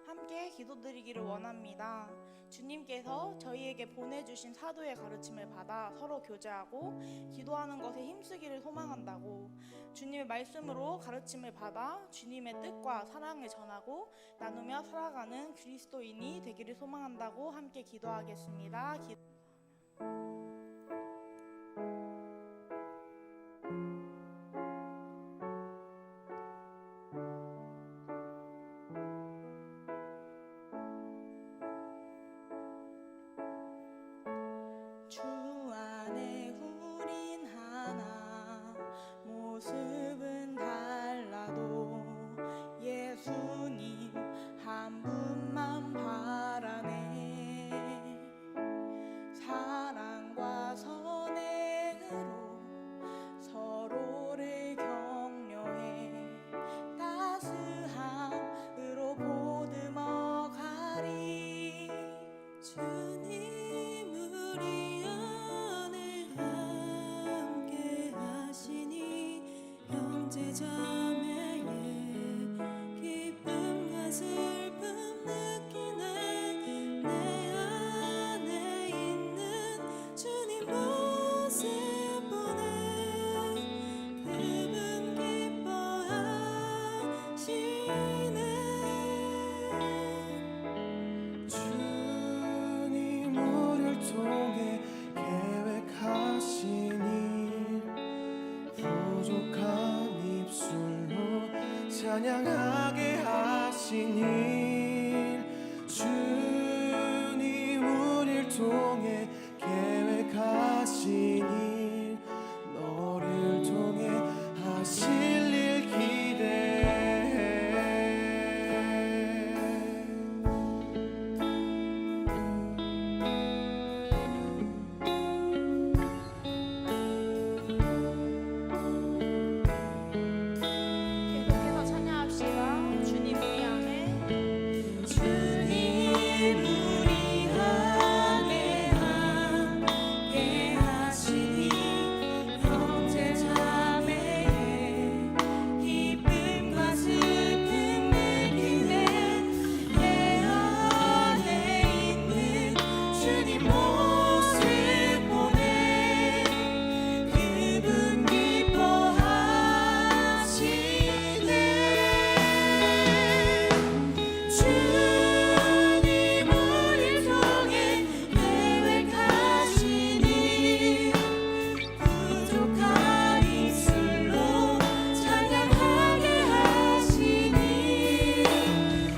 함께 기도드리기를 원합니다. 주님께서 저희에게 보내주신 사도의 가르침을 받아 서로 교제하고 기도하는 것에 힘쓰기를 소망한다고, 주님의 말씀으로 가르침을 받아 주님의 뜻과 사랑을 전하고 나누며 살아가는 그리스도인이 되기를 소망한다고 함께 기도하겠습니다. 주 안에 우린 하나, 모습은 달라도 예수님 한 분만 바라네. 사랑과 선행으로 서로를 격려해 따스함으로 보듬어 가리. 주님 우리 안에 함께 하시니 형제 자매의 기쁨과 슬픔 느끼네. 내 안에 있는 주님 모습 보네. 그분 기뻐하시네. 주님 우리를 통해 계획하신 일, 부족한 입술로 찬양하게 하신 일. 주님 우리를 통해 계획하신 일, 너를 통해 하실 일 기대해. 계속해서 찬양합시다. 주님 우리 안에, 주님 우리 안에 함께 하시니 형제 자매의 기쁨과 슬픔 느끼네. 내 안에 있는 주님 모습 보네. 그분 기뻐하시네. 주님 우리 통해 계획하신 일, 부족한 입술로 찬양하게 하시니.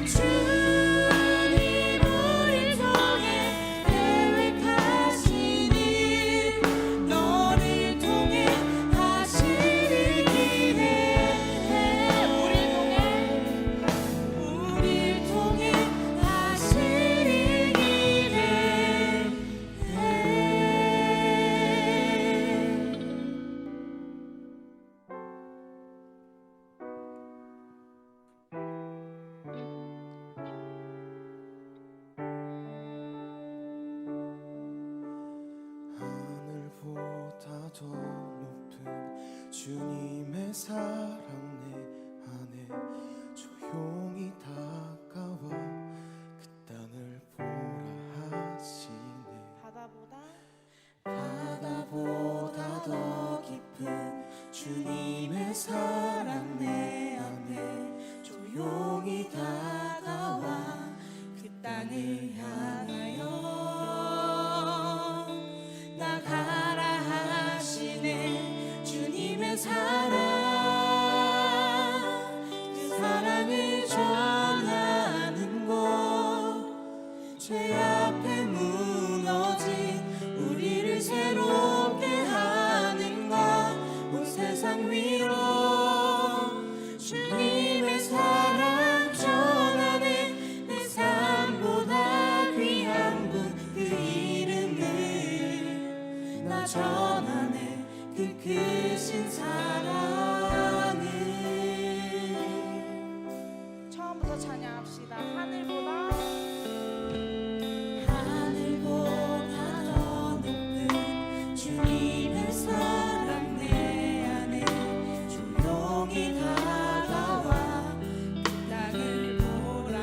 주님 우리 통해 계획하신 일, 너를 통해 하실 일 기대해. 우릴 통해 하실 일 기대해. 하늘보다 더 높은 주님의 사랑 내 안에 조용히 다가와 그 땅을 보라 하시네. 바다보다 더 깊은 주님의 사랑 내 안에 조용히 다가와 그 땅을 향하여 나가라 하시네. 주님의 사랑, 그 사랑을 전하는 곳, 죄 앞에 무너진 우리를 새롭게 하는 것, 온 세상 위로 주님의 사랑 전하네. 내 삶보다 귀한 분 그 이름을 나 전하네. 그 크신 사랑을. 처음부터 찬양합시다. 하늘보다 더 높은 주님의 사랑 내 안에 조용히 다가와 그 땅을 보라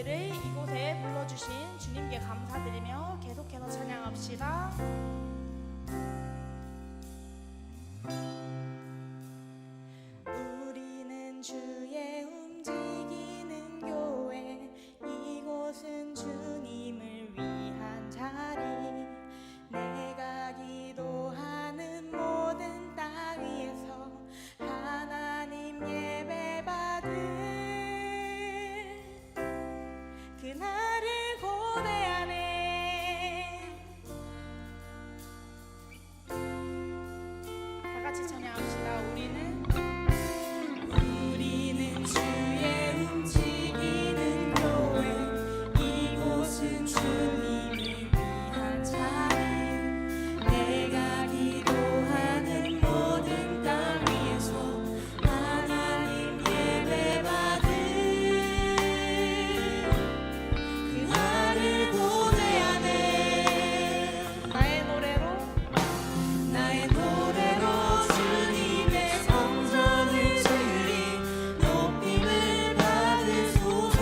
저희를 이곳에 불러주신 주님께 감사드리며 계속해서 찬양합시다. 우리는 주의 움직이는 교회, 이곳은 주님을 위한 자리. 내가 기도하는 모든 땅 위에서 하나님 예배 받을 그날을 고대하네. 다 같이 찬양합시다. 우리는 주의 움직이는 교회, 이곳은 주님을 위한 자리. 내가 기도하는 모든 땅 위에서 하나님 예배 받을 그날을 고대하네. 나의 노래로 주님의 성전을 지으리. 높임을 받으소서.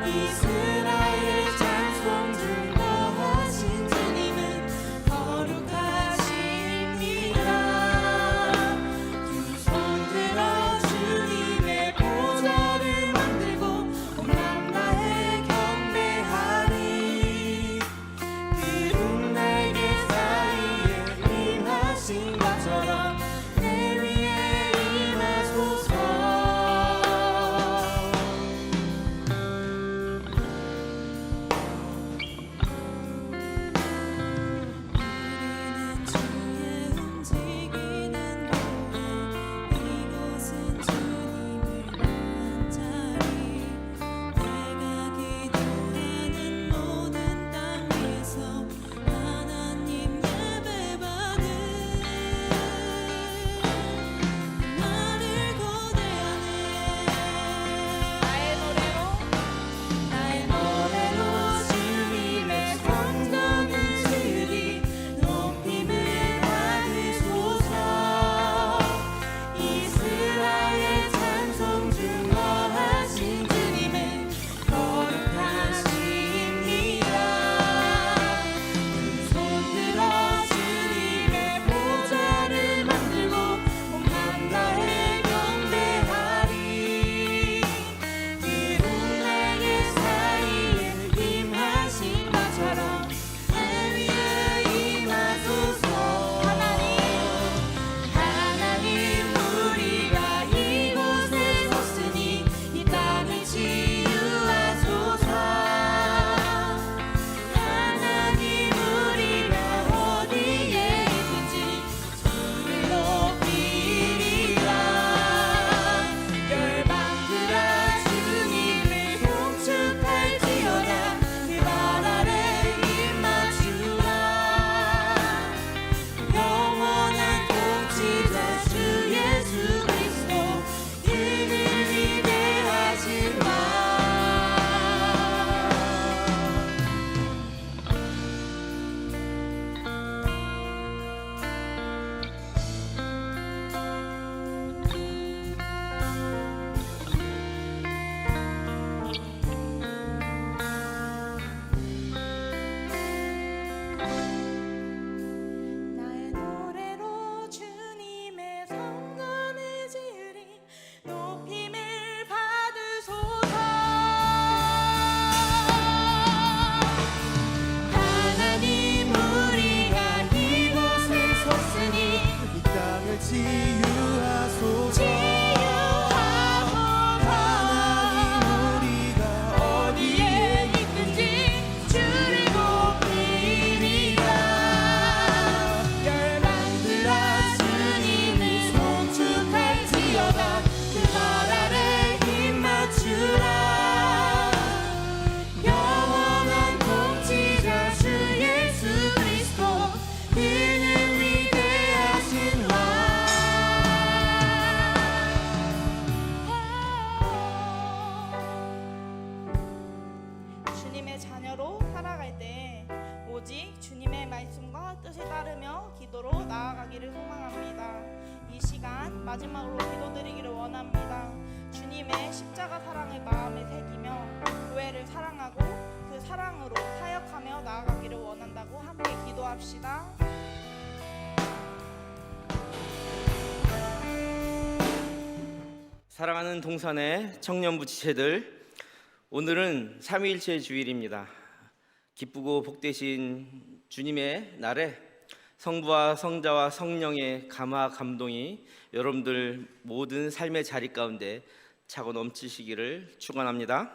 이스라엘 찬송 증거하신 주님은 거룩하십니다. 두 손 들어 주님의 보좌를 만들고 온 남나에 경배하리. 그룹 날개 사이에 임하신 것처럼 내 위에 임하소서. 우리는 주의 움직이는 교회, 이곳은 주님을 위한 자리. 내가 기도하는 모든 땅 위에서 하나님 예배 받을 그날을 고대하네. 나의 노래로 주님의 성전을 지으리. 높임을 받으소서. 이스라엘 찬송 증거하신 주님은 거룩하십니다. 두 손 들어 주님의 보좌를 만들고 온 밤다해 경배하리. 그룹 날개 사이에 임하신 것처럼 내 위에 임하소서. 하나님 우리가 이곳에 섰으니 이 땅을 치유하소서. 하나님 우리가 어디에 있든지 주를 높이리라. 열방들아 주님을 송축할지어다. 그 발 아래 입 맞추라. 영원한 통치자 주 예수 그리스도, 그는 위대하신 마. 나의 노래로 주님의 성전을 지으리. 높임을 받으소서. 하나님 우리가 이곳에 섰으니 이 땅을 치유하소서. 하나님 우리가 어디에 있든지 주를 높이리라. 열방들아 주님을 송축할지어다. 그 발 아래 힘 맞추라. 영원한 통치자 주 예수 그리스도, 그는 위대하신 왕. 주님의 자녀로 살아갈 때 오직 주님의 말씀과 뜻에 따르며 기도로 나아가기를 소망합니다. 이 시간 마지막으로 기도드리기를 원합니다. 주님 주님의 십자가 사랑을 마음에 새기며 교회를 사랑하고 그 사랑으로 사역하며 나아가기를 원한다고 함께 기도합시다. 사랑하는 동산의 청년부 지체들, 오늘은 삼위일체 주일입니다. 기쁘고 복되신 주님의 날에 성부와 성자와 성령의 감화 감동이 여러분들 모든 삶의 자리 가운데 차고 넘치시기를 축원합니다.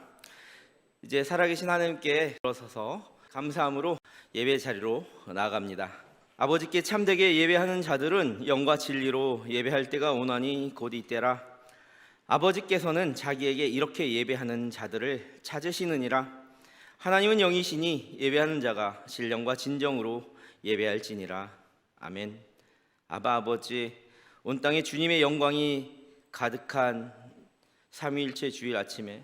이제 살아계신 하나님께 들어서서 감사함으로 예배 자리로 나아갑니다. 아버지께 참되게 예배하는 자들은 영과 진리로 예배할 때가 오나니 곧 이때라. 아버지께서는 자기에게 이렇게 예배하는 자들을 찾으시느니라. 하나님은 영이시니 예배하는 자가 신령과 진정으로 예배할지니라. 아멘. 아바 아버지, 온 땅에 주님의 영광이 가득한 삼위일체 주일 아침에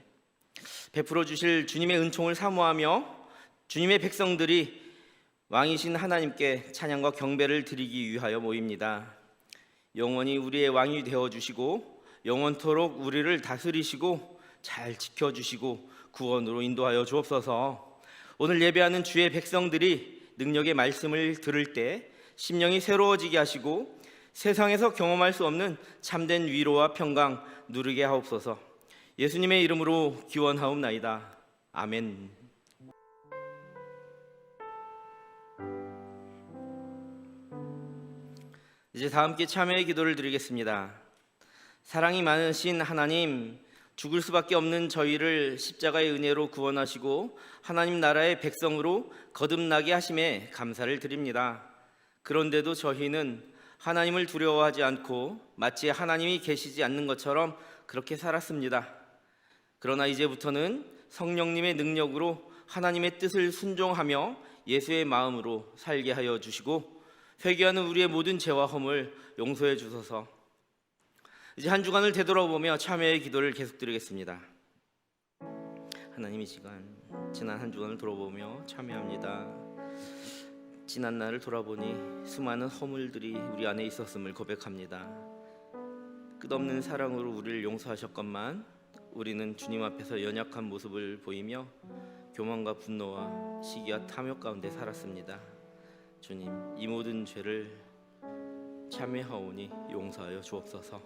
베풀어 주실 주님의 은총을 사모하며 주님의 백성들이 왕이신 하나님께 찬양과 경배를 드리기 위하여 모입니다. 영원히 우리의 왕이 되어주시고 영원토록 우리를 다스리시고 잘 지켜주시고 구원으로 인도하여 주옵소서. 오늘 예배하는 주의 백성들이 능력의 말씀을 들을 때 심령이 새로워지게 하시고 세상에서 경험할 수 없는 참된 위로와 평강 누리게 하옵소서. 예수님의 이름으로 기원하옵나이다. 아멘. 이제 다 함께 참회의 기도를 드리겠습니다. 사랑이 많으신 하나님, 죽을 수밖에 없는 저희를 십자가의 은혜로 구원하시고 하나님 나라의 백성으로 거듭나게 하심에 감사를 드립니다. 그런데도 저희는 하나님을 두려워하지 않고 마치 하나님이 계시지 않는 것처럼 그렇게 살았습니다. 그러나 이제부터는 성령님의 능력으로 하나님의 뜻을 순종하며 예수의 마음으로 살게 하여 주시고 회개하는 우리의 모든 죄와 허물 용서해 주소서. 이제 한 주간을 되돌아보며 참회의 기도를 계속 드리겠습니다. 하나님, 이 시간 지난 한 주간을 돌아보며 참회합니다. 지난 날을 돌아보니 수많은 허물들이 우리 안에 있었음을 고백합니다. 끝없는 사랑으로 우리를 용서하셨건만 우리는 주님 앞에서 연약한 모습을 보이며 교만과 분노와 시기와 탐욕 가운데 살았습니다. 주님, 이 모든 죄를 참회하오니 용서하여 주옵소서.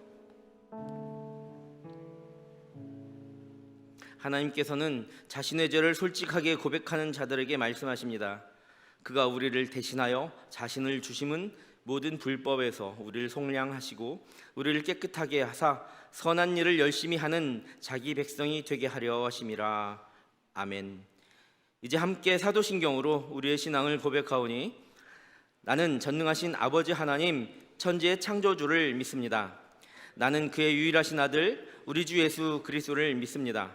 하나님께서는 자신의 죄를 솔직하게 고백하는 자들에게 말씀하십니다. 그가 우리를 대신하여 자신을 주심은 모든 불법에서 우리를 속량하시고 우리를 깨끗하게 하사 선한 일을 열심히 하는 자기 백성이 되게 하려 하심이라. 아멘. 이제 함께 사도신경으로 우리의 신앙을 고백하오니 나는 전능하신 아버지 하나님 천지의 창조주를 믿습니다. 나는 그의 유일하신 아들 우리 주 예수 그리스도를 믿습니다.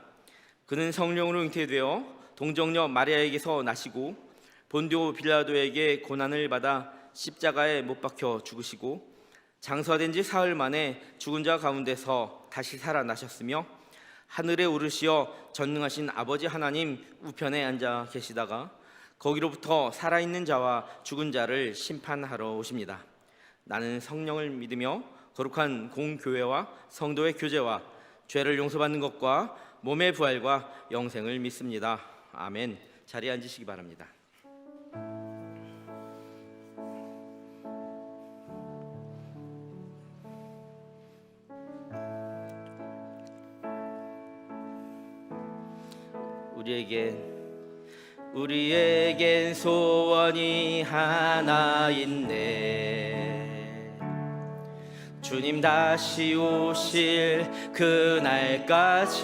그는 성령으로 잉태되어 동정녀 마리아에게서 나시고 본디오 빌라도에게 고난을 받아 십자가에 못 박혀 죽으시고 장사된 지 사흘 만에 죽은 자 가운데서 다시 살아나셨으며 하늘에 오르시어 전능하신 아버지 하나님 우편에 앉아 계시다가 거기로부터 살아있는 자와 죽은 자를 심판하러 오십니다. 나는 성령을 믿으며 거룩한 공교회와 성도의 교제와 죄를 용서받는 것과 몸의 부활과 영생을 믿습니다. 아멘. 자리에 앉으시기 바랍니다. 우리에겐 소원이 하나 있네. 주님 다시 오실 그날까지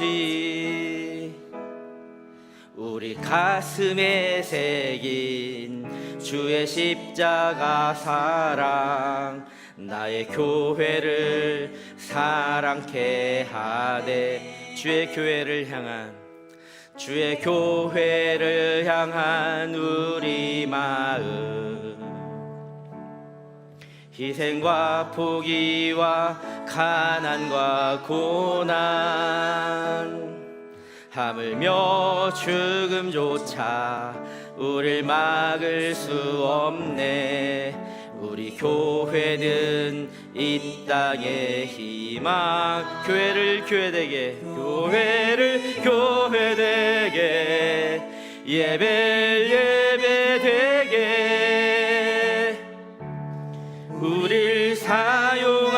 우리 가슴에 새긴 주의 십자가 사랑 나의 교회를 사랑케 하되 주의 교회를 향한 우리 마음 희생과 포기와 가난과 고난 하물며 죽음조차 우릴 막을 수 없네. 우리 교회는 이 땅의 희망. 교회를 교회되게, 교회를 교회되게, 예배되게 우릴 사용하소서.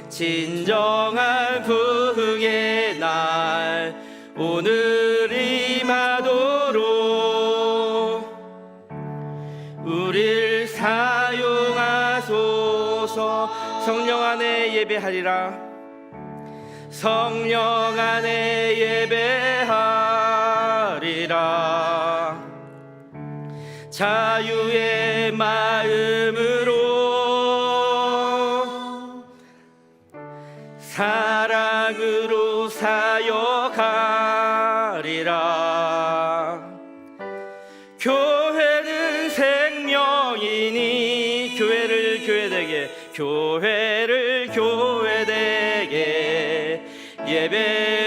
진정한 부흥의 날 오늘 임하도록 우릴 사용하소서. 성령 안에 예배하리라. 성령 안에 예배하리라. 자유의 마음으로 사랑으로 사역하리라. 교회는 생명이니 교회를 교회되게, 교회를 교회되게, 예배되게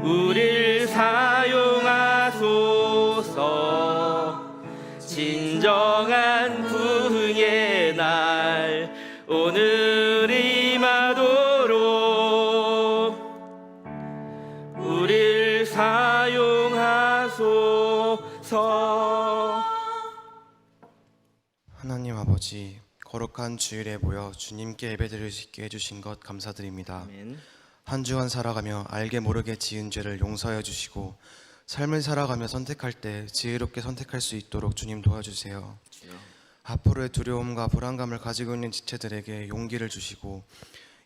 우릴 사용하소서. 진정한 부흥의 날 오늘 임하도록 우릴 사용하소서. 하나님 아버지, 거룩한 주일에 모여 주님께 예배드릴 수 있게 해주신 것 감사드립니다. 아멘. 한 주간 살아가며 알게 모르게 지은 죄를 용서해 주시고 삶을 살아가며 선택할 때 지혜롭게 선택할 수 있도록 주님 도와주세요. 주여. 앞으로의 두려움과 불안감을 가지고 있는 지체들에게 용기를 주시고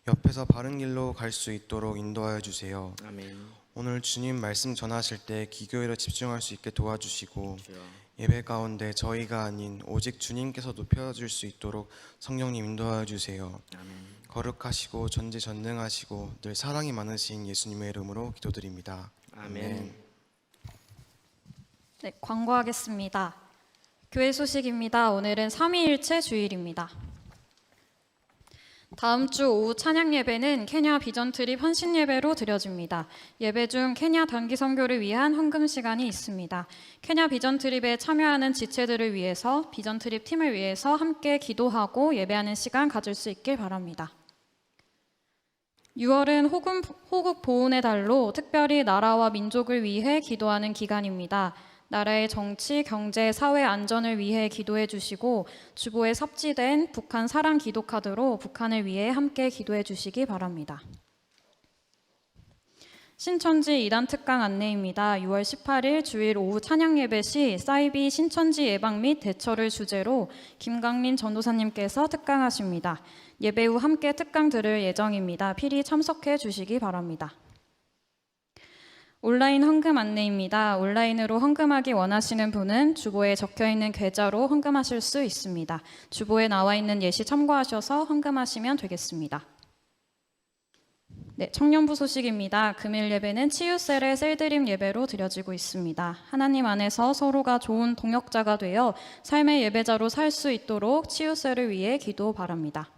옆에서 바른 길로 갈 수 있도록 인도하여 주세요. 아멘. 오늘 주님 말씀 전하실 때 기교회로 집중할 수 있게 도와주시고 주여. 예배 가운데 저희가 아닌 오직 주님께서 높여줄 수 있도록 성령님 인도하여 주세요. 아멘. 거룩하시고 전지전능하시고 늘 사랑이 많으신 예수님의 이름으로 기도드립니다. 아멘. 네, 광고하겠습니다. 교회 소식입니다. 오늘은 삼위일체 주일입니다. 다음 주 오후 찬양 예배는 케냐 비전 트립 헌신 예배로 드려집니다. 예배 중 케냐 단기 선교를 위한 헌금 시간이 있습니다. 케냐 비전 트립에 참여하는 지체들을 위해서 비전 트립 팀을 위해서 함께 기도하고 예배하는 시간 가질 수 있길 바랍니다. 6월은 호국 보훈의 달로 특별히 나라와 민족을 위해 기도하는 기간입니다. 나라의 정치, 경제, 사회 안전을 위해 기도해 주시고 주보에 삽지된 북한 사랑 기도 카드로 북한을 위해 함께 기도해 주시기 바랍니다. 신천지 2단 특강 안내입니다. 6월 18일 주일 오후 찬양 예배 시 사이비 신천지 예방 및 대처를 주제로 김강린 전도사님께서 특강하십니다. 예배 후 함께 특강 들을 예정입니다. 필히 참석해 주시기 바랍니다. 온라인 헌금 안내입니다. 온라인으로 헌금하기 원하시는 분은 주보에 적혀있는 계좌로 헌금하실 수 있습니다. 주보에 나와 있는 예시 참고하셔서 헌금하시면 되겠습니다. 네, 청년부 소식입니다. 금일 예배는 치유셀의 셀드림 예배로 드려지고 있습니다. 하나님 안에서 서로가 좋은 동역자가 되어 삶의 예배자로 살 수 있도록 치유셀을 위해 기도 바랍니다.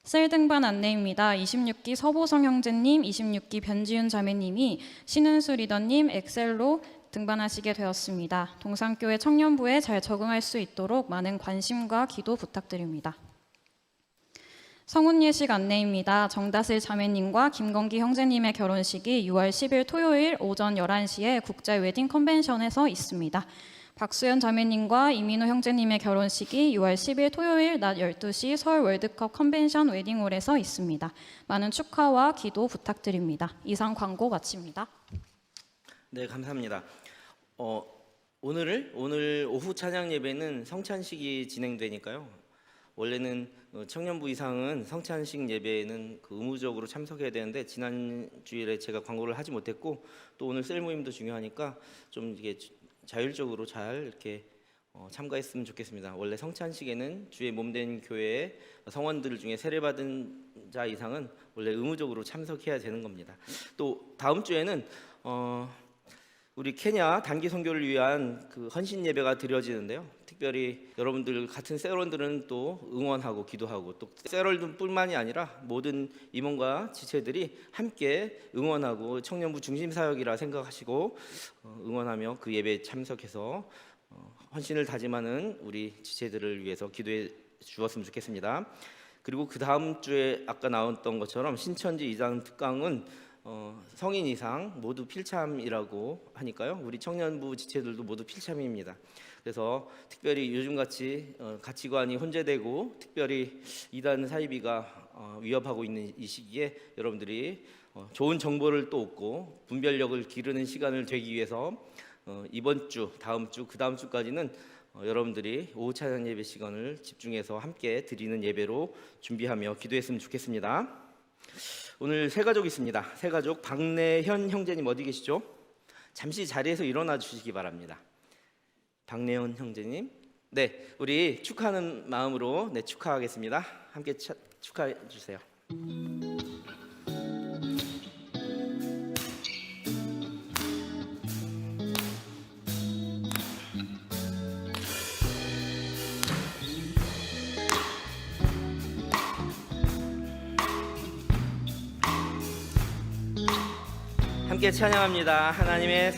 셀 등반 안내입니다. 26기 서보성 형제님, 26기 변지윤 자매님이 신은수 리더님 엑셀로 등반하시게 되었습니다. 동산교회 청년부에 잘 적응할 수 있도록 많은 관심과 기도 부탁드립니다. 성운 예식 안내입니다. 정다슬 자매님과 김건기 형제님의 결혼식이 6월 10일 토요일 오전 11시에 국제 웨딩 컨벤션에서 있습니다. 박수연 자매님과 이민호 형제님의 결혼식이 6월 10일 토요일 낮 12시 서울 월드컵 컨벤션 웨딩홀에서 있습니다. 많은 축하와 기도 부탁드립니다. 이상 광고 마칩니다. 네, 감사합니다. 오늘 오후 찬양 예배는 성찬식이 진행되니까요. 원래는 청년부 이상은 성찬식 예배에는 의무적으로 참석해야 되는데 지난 주일에 제가 광고를 하지 못했고 또 오늘 셀 모임도 중요하니까 좀 이게 자율적으로 잘 이렇게 참가했으면 좋겠습니다. 원래 성찬식에는 주의 몸된 교회의 성원들 중에 세례받은 자 이상은 원래 의무적으로 참석해야 되는 겁니다. 또 다음 주에는 우리 케냐 단기 선교를 위한 그 헌신 예배가 드려지는데요. 특별히 여러분들 같은 세월들은 또 응원하고 기도하고 또 세월들뿐만이 아니라 모든 임원과 지체들이 함께 응원하고 청년부 중심 사역이라 생각하시고 응원하며 그 예배에 참석해서 헌신을 다짐하는 우리 지체들을 위해서 기도해 주었으면 좋겠습니다. 그리고 그 다음 주에 아까 나왔던 것처럼 신천지 이장 특강은 성인 이상 모두 필참이라고 하니까요. 우리 청년부 지체들도 모두 필참입니다. 그래서 특별히 요즘같이 가치관이 혼재되고 특별히 이단 사이비가 위협하고 있는 이 시기에 여러분들이 좋은 정보를 또 얻고 분별력을 기르는 시간을 되기 위해서 이번 주, 다음 주, 그 다음 주까지는 여러분들이 오후 찬양 예배 시간을 집중해서 함께 드리는 예배로 준비하며 기도했으면 좋겠습니다. 오늘 세 가족 있습니다. 세 가족 박내현 형제님 어디 계시죠? 잠시 자리에서 일어나 주시기 바랍니다. 박내현 형제님, 네, 우리 축하하는 마음으로 축하하겠습니다. 함께 축하해 주세요. 함께 찬양합니다. 하나님의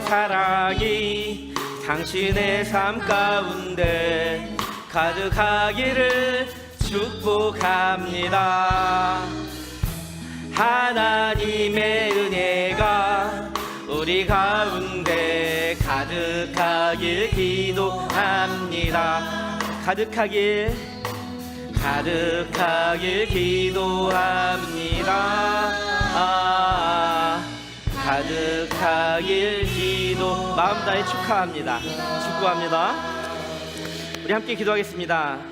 사랑이 당신의 삶 가운데 가득하기를 축복합니다. 하나님의 은혜가 우리 가운데 가득하길 기도합니다. 가득하길 기도합니다. 가득하길 기도 마음 다해 축하합니다. 축복합니다. 우리 함께 기도하겠습니다.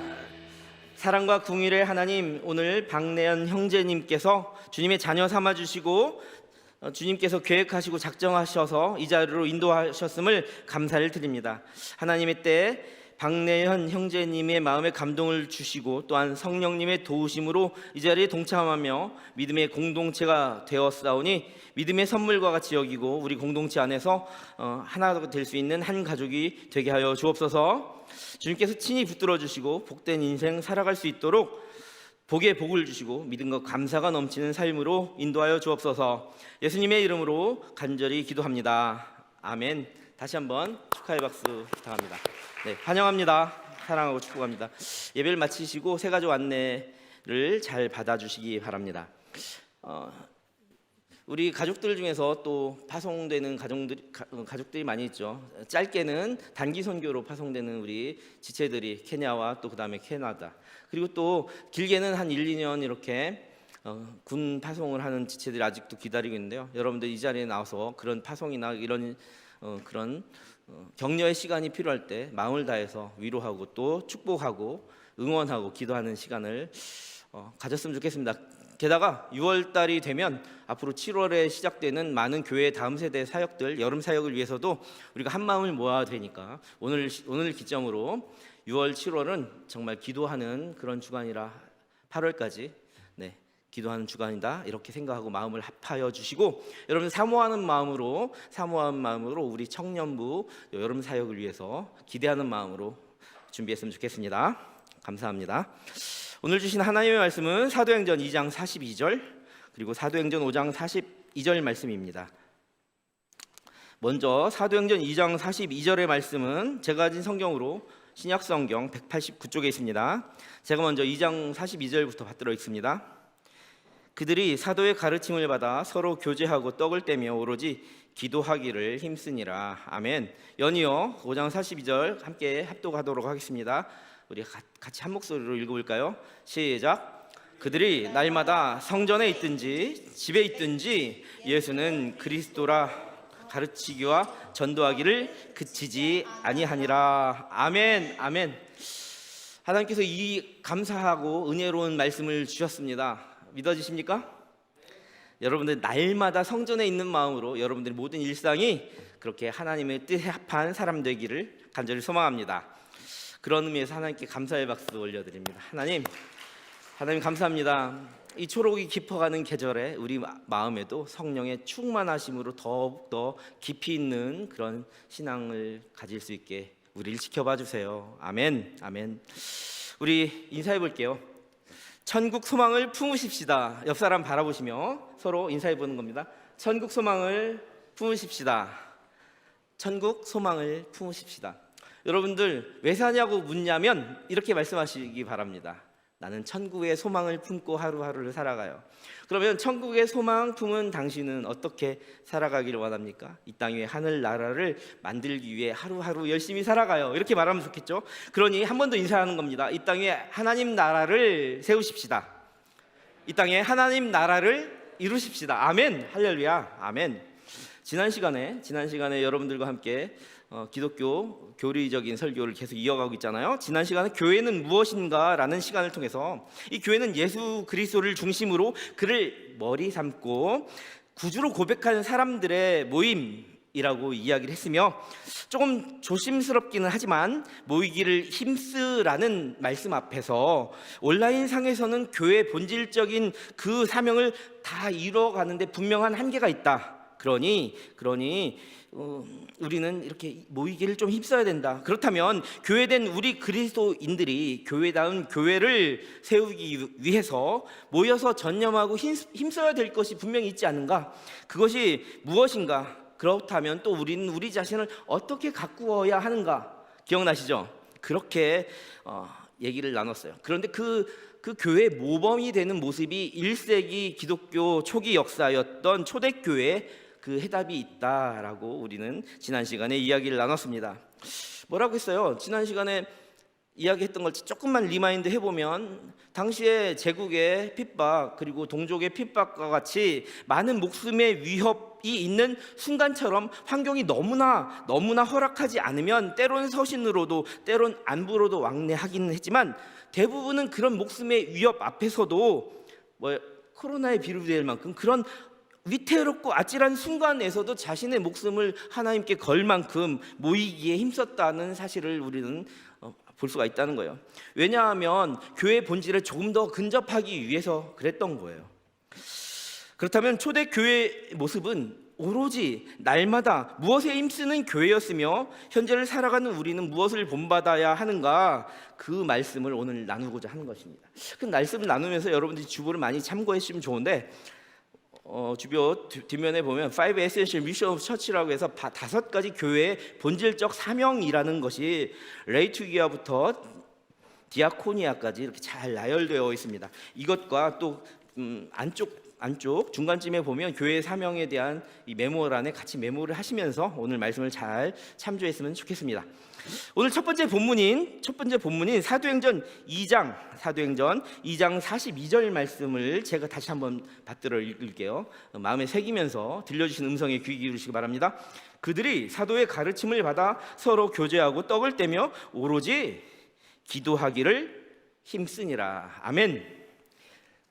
사랑과 궁일의 하나님, 오늘 박내연 형제님께서 주님의 자녀 삼아주시고 주님께서 계획하시고 작정하셔서 이 자리로 인도하셨음을 감사를 드립니다. 하나님의 때에 박내현 형제님의 마음에 감동을 주시고 또한 성령님의 도우심으로 이 자리에 동참하며 믿음의 공동체가 되었사오니 믿음의 선물과 같이 여기고 우리 공동체 안에서 하나가 될 수 있는 한 가족이 되게 하여 주옵소서. 주님께서 친히 붙들어 주시고 복된 인생 살아갈 수 있도록 복에 복을 주시고 믿음과 감사가 넘치는 삶으로 인도하여 주옵소서. 예수님의 이름으로 간절히 기도합니다. 아멘. 다시 한번 축하의 박수 부탁합니다. 네, 환영합니다. 사랑하고 축복합니다. 예배를 마치시고 새 가족 안내를 잘 받아주시기 바랍니다. 우리 가족들 중에서 또 파송되는 가족들이 많이 있죠. 짧게는 단기 선교로 파송되는 우리 지체들이 케냐와 또 그다음에 캐나다, 그리고 또 길게는 한 1, 2년 이렇게 군 파송을 하는 지체들이 아직도 기다리고 있는데요. 여러분들 이 자리에 나와서 그런 파송이나 이런 그런 격려의 시간이 필요할 때 마음을 다해서 위로하고 또 축복하고 응원하고 기도하는 시간을 가졌으면 좋겠습니다. 게다가 6월 달이 되면 앞으로 7월에 시작되는 많은 교회 다음 세대 사역들, 여름 사역을 위해서도 우리가 한 마음을 모아야 되니까 오늘 기점으로 6월, 7월은 정말 기도하는 그런 주간이라 8월까지 기도하는 주간이다 이렇게 생각하고 마음을 합하여 주시고, 여러분 사모하는 마음으로 우리 청년부 여름 사역을 위해서 기대하는 마음으로 준비했으면 좋겠습니다. 감사합니다. 오늘 주신 하나님의 말씀은 사도행전 2장 42절 그리고 사도행전 5장 42절 말씀입니다. 먼저 사도행전 2장 42절의 말씀은 제가 가진 성경으로 신약성경 189쪽에 있습니다. 제가 먼저 2장 42절부터 받들어 읽습니다. 그들이 사도의 가르침을 받아 서로 교제하고 떡을 떼며 오로지 기도하기를 힘쓰니라. 아멘. 연이어 5장 42절 함께 합독하도록 하겠습니다. 우리 같이 한 목소리로 읽어볼까요? 시작. 그들이 날마다 성전에 있든지 집에 있든지 예수는 그리스도라 가르치기와 전도하기를 그치지 아니하니라. 아멘. 아멘. 하나님께서 이 감사하고 은혜로운 말씀을 주셨습니다. 믿어지십니까? 여러분들 날마다 성전에 있는 마음으로 여러분들의 모든 일상이 그렇게 하나님의 뜻에 합한 사람 되기를 간절히 소망합니다. 그런 의미에서 하나님께 감사의 박수 올려드립니다. 하나님 감사합니다. 이 초록이 깊어가는 계절에 우리 마음에도 성령의 충만하심으로 더욱더 깊이 있는 그런 신앙을 가질 수 있게 우리를 지켜봐 주세요. 아멘. 아멘. 우리 인사해 볼게요. 천국 소망을 품으십시다. 옆 사람 바라보시며 서로 인사해 보는 겁니다. 천국 소망을 품으십시다. 천국 소망을 품으십시다. 여러분들 왜 사냐고 묻냐면 이렇게 말씀하시기 바랍니다. 나는 천국의 소망을 품고 하루하루를 살아가요. 그러면 천국의 소망 품은 당신은 어떻게 살아가기를 원합니까? 이 땅 위에 하늘 나라를 만들기 위해 하루하루 열심히 살아가요. 이렇게 말하면 좋겠죠. 그러니 한 번 더 인사하는 겁니다. 이 땅 위에 하나님 나라를 세우십시다. 이 땅에 하나님 나라를 이루십시다. 아멘. 할렐루야. 아멘. 지난 시간에 여러분들과 함께 기독교 교리적인 설교를 계속 이어가고 있잖아요. 지난 시간에 교회는 무엇인가라는 시간을 통해서 이 교회는 예수 그리스도를 중심으로 그를 머리 삼고 구주로 고백하는 사람들의 모임이라고 이야기를 했으며, 조금 조심스럽기는 하지만 모이기를 힘쓰라는 말씀 앞에서 온라인 상에서는 교회의 본질적인 그 사명을 다 이뤄가는데 분명한 한계가 있다. 그러니 우리는 이렇게 모이기를 좀 힘써야 된다. 그렇다면 교회된 우리 그리스도인들이 교회다운 교회를 세우기 위해서 모여서 전념하고 힘써야 될 것이 분명히 있지 않은가? 그것이 무엇인가? 그렇다면 또 우리는 우리 자신을 어떻게 가꾸어야 하는가? 기억나시죠? 그렇게 얘기를 나눴어요. 그런데 그 교회의 모범이 되는 모습이 1세기 기독교 초기 역사였던 초대교회의 그 해답이 있다라고 우리는 지난 시간에 이야기를 나눴습니다. 뭐라고 했어요? 지난 시간에 이야기했던 걸 조금만 리마인드 해보면, 당시에 제국의 핍박 그리고 동족의 핍박과 같이 많은 목숨의 위협이 있는 순간처럼 환경이 너무나 허락하지 않으면 때론 서신으로도 때론 안부로도 왕래하기는 했지만, 대부분은 그런 목숨의 위협 앞에서도 코로나에 비유될 만큼 그런 위태롭고 아찔한 순간에서도 자신의 목숨을 하나님께 걸 만큼 모이기에 힘썼다는 사실을 우리는 볼 수가 있다는 거예요. 왜냐하면 교회의 본질에 조금 더 근접하기 위해서 그랬던 거예요. 그렇다면 초대교회의 모습은 오로지 날마다 무엇에 힘쓰는 교회였으며, 현재를 살아가는 우리는 무엇을 본받아야 하는가, 그 말씀을 오늘 나누고자 하는 것입니다. 그 말씀을 나누면서 여러분들이 주보를 많이 참고해 주시면 좋은데, 주보 뒷면에 보면 5 Essential Mission of Church라고 해서 5가지 교회의 본질적 사명이라는 것이 레이투기아부터 디아코니아까지 이렇게 잘 나열되어 있습니다. 이것과 또 안쪽 중간쯤에 보면 교회의 사명에 대한 이 메모란에 같이 메모를 하시면서 오늘 말씀을 잘 참조했으면 좋겠습니다. 오늘 첫 번째 본문인 사도행전 2장 42절 말씀을 제가 다시 한번 받들어 읽을게요. 마음에 새기면서 들려주신 음성에 귀 기울이시기 바랍니다. 그들이 사도의 가르침을 받아 서로 교제하고 떡을 떼며 오로지 기도하기를 힘쓰니라. 아멘.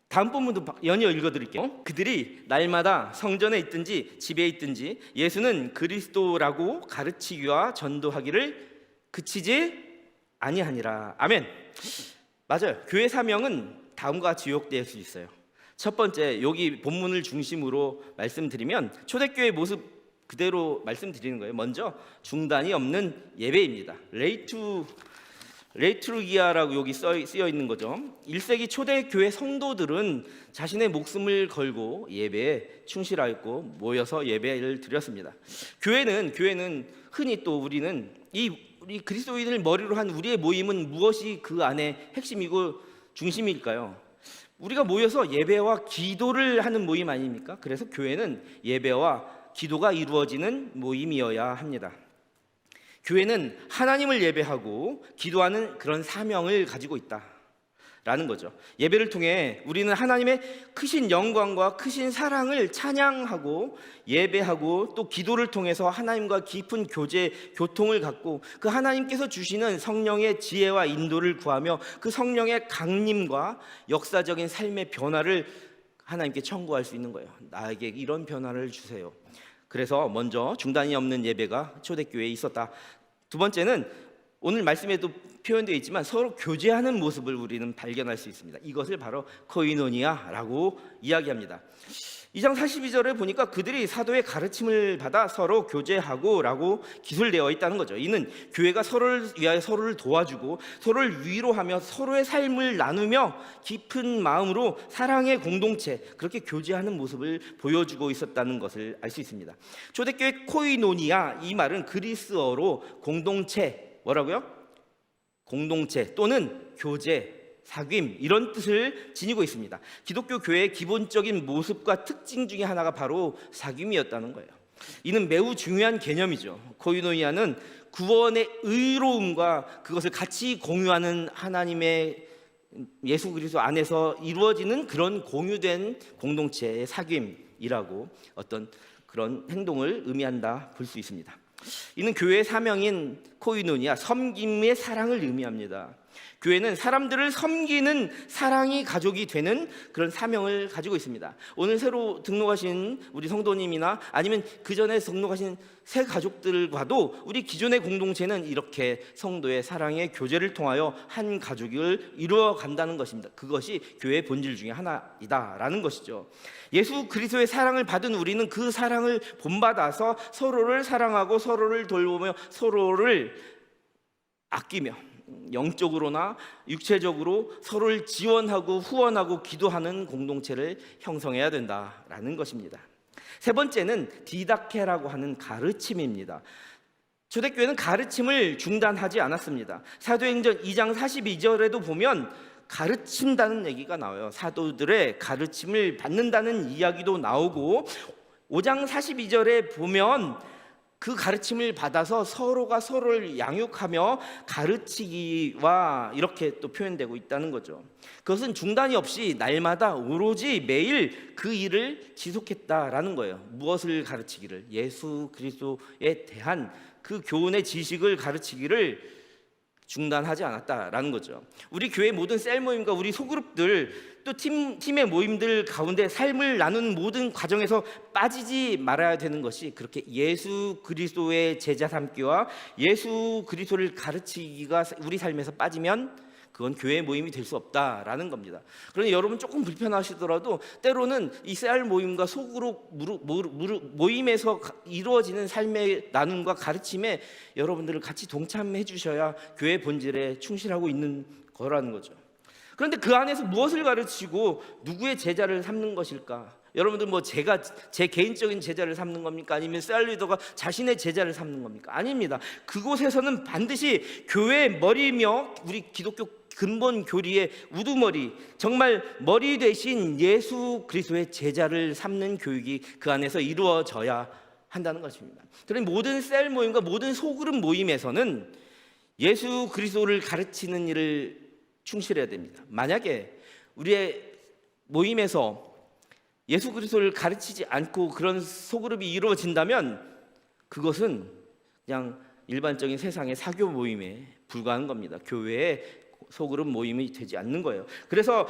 다음 본문도 연이어 읽어드릴게요. 그들이 날마다 성전에 있든지 집에 있든지 예수는 그리스도라고 가르치기와 전도하기를 그치지 아니하니라. 아멘. 맞아요. 교회 사명은 다음과 같이 요약될 수 있어요. 첫 번째, 여기 본문을 중심으로 말씀드리면 초대교회의 모습 그대로 말씀드리는 거예요. 먼저 중단이 없는 예배입니다. 레이투르기아라고 여기 쓰여 있는 거죠. 1세기 초대교회 성도들은 자신의 목숨을 걸고 예배에 충실하였고 모여서 예배를 드렸습니다. 교회는 흔히 또 우리 그리스도인을 머리로 한 우리의 모임은 무엇이 그 안에 핵심이고 중심일까요? 우리가 모여서 예배와 기도를 하는 모임 아닙니까? 그래서 교회는 예배와 기도가 이루어지는 모임이어야 합니다. 교회는 하나님을 예배하고 기도하는 그런 사명을 가지고 있다라는 거죠. 예배를 통해 우리는 하나님의 크신 영광과 크신 사랑을 찬양하고 예배하고, 또 기도를 통해서 하나님과 깊은 교통을 갖고 그 하나님께서 주시는 성령의 지혜와 인도를 구하며 그 성령의 강림과 역사적인 삶의 변화를 하나님께 청구할 수 있는 거예요. 나에게 이런 변화를 주세요. 그래서 먼저 중단이 없는 예배가 초대교회에 있었다. 두 번째는 오늘 말씀에도 표현되어 있지만 서로 교제하는 모습을 우리는 발견할 수 있습니다. 이것을 바로 코이노니아라고 이야기합니다. 2장 42절에 보니까 그들이 사도의 가르침을 받아 서로 교제하고 라고 기술되어 있다는 거죠. 이는 교회가 서로를 위하여 서로를 도와주고 서로를 위로하며 서로의 삶을 나누며 깊은 마음으로 사랑의 공동체, 그렇게 교제하는 모습을 보여주고 있었다는 것을 알 수 있습니다. 초대교회 코이노니아, 이 말은 그리스어로 공동체, 뭐라고요? 공동체 또는 교제, 사귐, 이런 뜻을 지니고 있습니다. 기독교 교회의 기본적인 모습과 특징 중에 하나가 바로 사귐이었다는 거예요. 이는 매우 중요한 개념이죠. 코이노니아는 구원의 의로움과 그것을 같이 공유하는 하나님의 예수 그리스도 안에서 이루어지는 그런 공유된 공동체의 사귐이라고 어떤 그런 행동을 의미한다 볼 수 있습니다. 이는 교회의 사명인 코이노니아, 섬김의 사랑을 의미합니다. 교회는 사람들을 섬기는 사랑이 가족이 되는 그런 사명을 가지고 있습니다. 오늘 새로 등록하신 우리 성도님이나 아니면 그 전에 등록하신 새 가족들과도 우리 기존의 공동체는 이렇게 성도의 사랑의 교제를 통하여 한 가족을 이루어 간다는 것입니다. 그것이 교회의 본질 중에 하나이다라는 것이죠. 예수 그리스도의 사랑을 받은 우리는 그 사랑을 본받아서 서로를 사랑하고 서로를 돌보며 서로를 아끼며 영적으로나 육체적으로 서로를 지원하고 후원하고 기도하는 공동체를 형성해야 된다라는 것입니다. 세 번째는 디다케라고 하는 가르침입니다. 초대교회는 가르침을 중단하지 않았습니다. 사도행전 2장 42절에도 보면 가르친다는 얘기가 나와요. 사도들의 가르침을 받는다는 이야기도 나오고 5장 42절에 보면 그 가르침을 받아서 서로가 서로를 양육하며 가르치기와 이렇게 또 표현되고 있다는 거죠. 그것은 중단이 없이 날마다 오로지 매일 그 일을 지속했다라는 거예요. 무엇을 가르치기를? 예수 그리스도에 대한 그 교훈의 지식을 가르치기를 중단하지 않았다라는 거죠. 우리 교회 모든 셀 모임과 우리 소그룹들 또 팀의 모임들 가운데 삶을 나누는 모든 과정에서 빠지지 말아야 되는 것이 그렇게 예수 그리스도의 제자 삼기와 예수 그리스도를 가르치기가 우리 삶에서 빠지면 그건 교회 모임이 될 수 없다라는 겁니다. 그러니 여러분 조금 불편하시더라도 때로는 이 셀 모임과 소그룹 모임에서 이루어지는 삶의 나눔과 가르침에 여러분들을 같이 동참해 주셔야 교회 본질에 충실하고 있는 거라는 거죠. 그런데 그 안에서 무엇을 가르치고 누구의 제자를 삼는 것일까? 여러분들 뭐 제가 제 개인적인 제자를 삼는 겁니까? 아니면 셀 리더가 자신의 제자를 삼는 겁니까? 아닙니다. 그곳에서는 반드시 교회의 머리며 우리 기독교 근본 교리의 우두머리, 정말 머리 대신 예수 그리스도의 제자를 삼는 교육이 그 안에서 이루어져야 한다는 것입니다. 그러니 모든 셀 모임과 모든 소그룹 모임에서는 예수 그리스도를 가르치는 일을 충실해야 됩니다. 만약에 우리의 모임에서 예수 그리스도를 가르치지 않고 그런 소그룹이 이루어진다면 그것은 그냥 일반적인 세상의 사교 모임에 불과한 겁니다. 교회의 소그룹 모임이 되지 않는 거예요. 그래서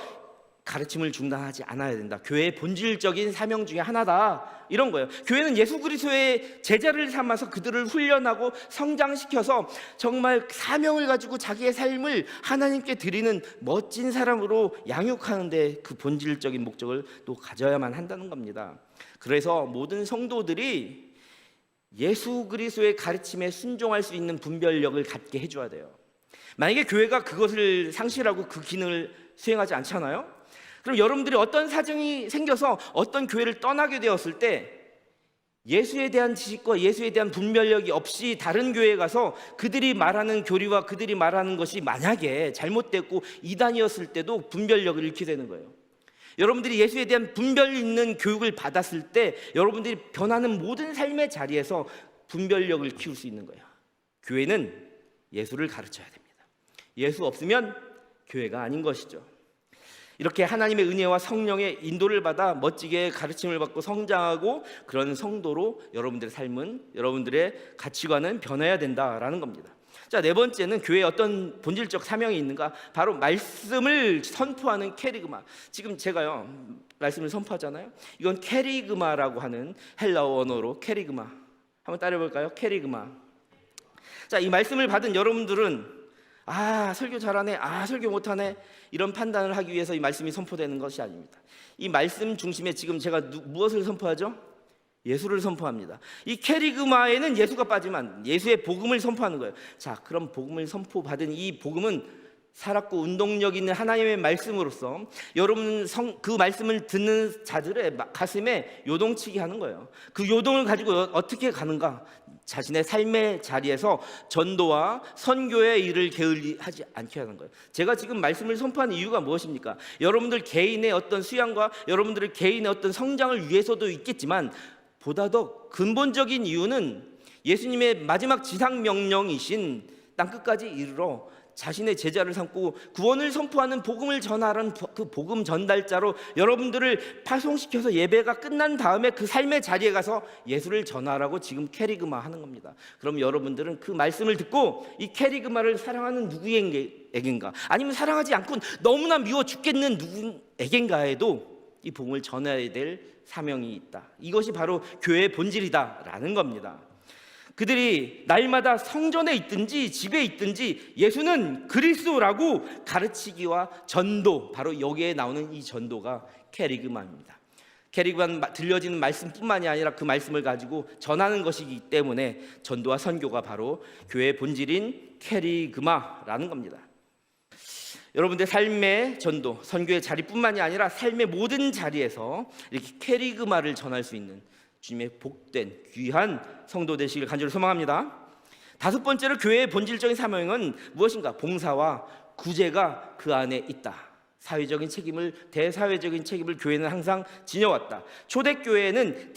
가르침을 중단하지 않아야 된다. 교회의 본질적인 사명 중에 하나다. 이런 거예요. 교회는 예수 그리스도의 제자를 삼아서 그들을 훈련하고 성장시켜서 정말 사명을 가지고 자기의 삶을 하나님께 드리는 멋진 사람으로 양육하는데 그 본질적인 목적을 또 가져야만 한다는 겁니다. 그래서 모든 성도들이 예수 그리스도의 가르침에 순종할 수 있는 분별력을 갖게 해줘야 돼요. 만약에 교회가 그것을 상실하고 그 기능을 수행하지 않잖아요? 그럼 여러분들이 어떤 사정이 생겨서 어떤 교회를 떠나게 되었을 때 예수에 대한 지식과 예수에 대한 분별력이 없이 다른 교회에 가서 그들이 말하는 교리와 그들이 말하는 것이 만약에 잘못됐고 이단이었을 때도 분별력을 잃게 되는 거예요. 여러분들이 예수에 대한 분별 있는 교육을 받았을 때 여러분들이 변하는 모든 삶의 자리에서 분별력을 키울 수 있는 거예요. 교회는 예수를 가르쳐야 됩니다. 예수 없으면 교회가 아닌 것이죠. 이렇게 하나님의 은혜와 성령의 인도를 받아 멋지게 가르침을 받고 성장하고 그런 성도로 여러분들의 삶은, 여러분들의 가치관은 변해야 된다라는 겁니다. 자, 네 번째는 교회에 어떤 본질적 사명이 있는가? 바로 말씀을 선포하는 캐리그마. 지금 제가요 말씀을 선포하잖아요. 이건 캐리그마라고 하는 헬라어 언어로 캐리그마. 한번 따라해볼까요? 캐리그마. 자, 이 말씀을 받은 여러분들은 설교 잘하네, 설교 못하네, 이런 판단을 하기 위해서 이 말씀이 선포되는 것이 아닙니다. 이 말씀 중심에 지금 제가 무엇을 선포하죠? 예수를 선포합니다. 이 캐리그마에는 예수가 빠지면 안 돼요. 예수의 복음을 선포하는 거예요. 자, 그럼 복음을 선포받은 이 복음은 살았고 운동력 있는 하나님의 말씀으로서 여러분 그 말씀을 듣는 자들의 가슴에 요동치게 하는 거예요. 그 요동을 가지고 어떻게 가는가? 자신의 삶의 자리에서 전도와 선교의 일을 게을리하지 않게 하는 거예요. 제가 지금 말씀을 선포하는 이유가 무엇입니까? 여러분들 개인의 어떤 수양과 여러분들의 개인의 어떤 성장을 위해서도 있겠지만 보다 더 근본적인 이유는 예수님의 마지막 지상 명령이신 땅끝까지 이르러 자신의 제자를 삼고 구원을 선포하는 복음을 전하라는 그 복음 전달자로 여러분들을 파송시켜서 예배가 끝난 다음에 그 삶의 자리에 가서 예수를 전하라고 지금 캐리그마 하는 겁니다. 그럼 여러분들은 그 말씀을 듣고 이 캐리그마를 사랑하는 누구에겐가, 아니면 사랑하지 않고 너무나 미워 죽겠는 누구에겐가에도 이 복음을 전해야 될 사명이 있다. 이것이 바로 교회의 본질이다라는 겁니다. 그들이 날마다 성전에 있든지 집에 있든지 예수는 그리스도라고 가르치기와 전도, 바로 여기에 나오는 이 전도가 캐리그마입니다. 캐리그마는 들려지는 말씀뿐만이 아니라 그 말씀을 가지고 전하는 것이기 때문에 전도와 선교가 바로 교회의 본질인 캐리그마라는 겁니다. 여러분들 삶의 전도, 선교의 자리뿐만이 아니라 삶의 모든 자리에서 이렇게 캐리그마를 전할 수 있는 주님의 복된 귀한 성도 되시길 간절히 소망합니다. 다섯 번째로 교회의 본질적인 사명은 무엇인가? 봉사와 구제가 그 안에 있다. 사회적인 책임을, 대사회적인 책임을 교회는 항상 지녀왔다. 초대교회는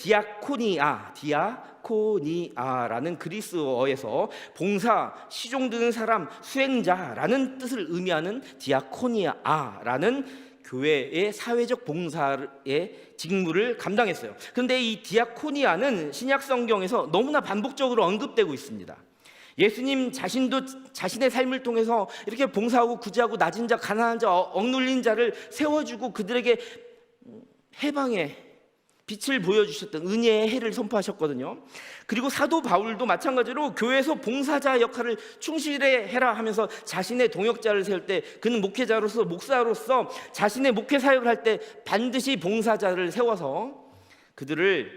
디아코니아라는 그리스어에서 봉사, 시종 드는 사람, 수행자라는 뜻을 의미하는 디아코니아라는 교회의 사회적 봉사의 직무를 감당했어요. 그런데 이 디아코니아는 신약 성경에서 너무나 반복적으로 언급되고 있습니다. 예수님 자신도 자신의 삶을 통해서 이렇게 봉사하고 구제하고 낮은 자, 가난한 자, 억눌린 자를 세워주고 그들에게 해방의 빛을 보여주셨던 은혜의 해를 선포하셨거든요. 그리고 사도 바울도 마찬가지로 교회에서 봉사자 역할을 충실히 해라 하면서 자신의 동역자를 세울 때 그는 목회자로서, 목사로서 자신의 목회 사역을 할 때 반드시 봉사자를 세워서 그들을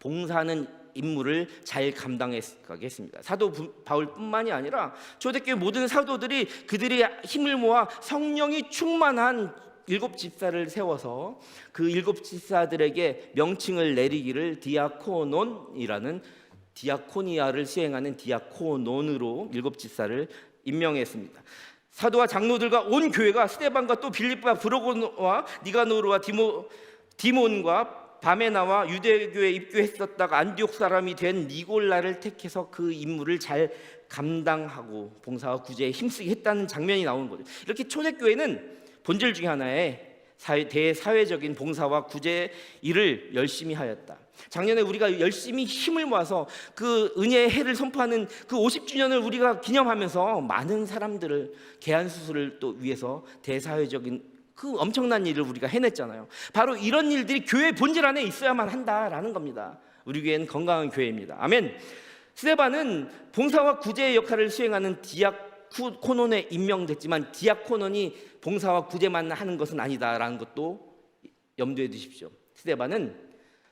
봉사하는 임무를 잘 감당하겠습니다. 사도 바울뿐만이 아니라 초대교회 모든 사도들이 그들이 힘을 모아 성령이 충만한 7 집사를 세워서 그 7 집사들에게 명칭을 내리기를 디아코논이라는, 디아코니아를 수행하는 디아코논으로 7 집사를 임명했습니다. 사도와 장로들과 온 교회가 스데반과 또 빌립보와 브로고와 니가노르와 디몬과 바메나와 유대교에 입교했었다가 안디옥 사람이 된 니골라를 택해서 그 임무를 잘 감당하고 봉사와 구제에 힘쓰게 했다는 장면이 나오는 거죠. 이렇게 초대교회는 본질 중에 하나의 대사회적인 봉사와 구제 일을 열심히 하였다. 작년에 우리가 열심히 힘을 모아서 그 은혜의 해를 선포하는 그 50주년을 우리가 기념하면서 많은 사람들을 개안수술을 또 위해서 대사회적인 그 엄청난 일을 우리가 해냈잖아요. 바로 이런 일들이 교회 본질 안에 있어야만 한다라는 겁니다. 우리 교회는 건강한 교회입니다. 아멘. 스데반은 봉사와 구제의 역할을 수행하는 디아코논에 임명됐지만 디아코논이 봉사와 구제만 하는 것은 아니다라는 것도 염두에 두십시오. 스데반은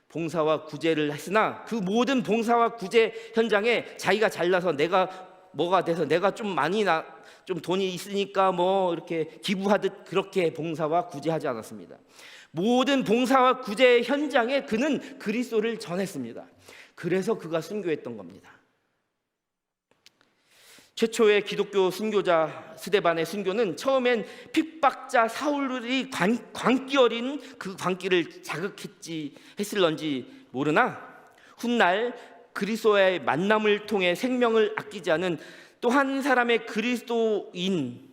봉사와 구제를 했으나 그 모든 봉사와 구제 현장에 자기가 잘나서 내가 뭐가 돼서 내가 좀 많이 좀 돈이 있으니까 뭐 이렇게 기부하듯 그렇게 봉사와 구제하지 않았습니다. 모든 봉사와 구제 현장에 그는 그리스도를 전했습니다. 그래서 그가 순교했던 겁니다. 최초의 기독교 순교자 스데반의 순교는 처음엔 핍박자 사울이 광기 어린 그 광기를 했을런지 모르나 훗날 그리스도와의 만남을 통해 생명을 아끼지 않은 또 한 사람의 그리스도인,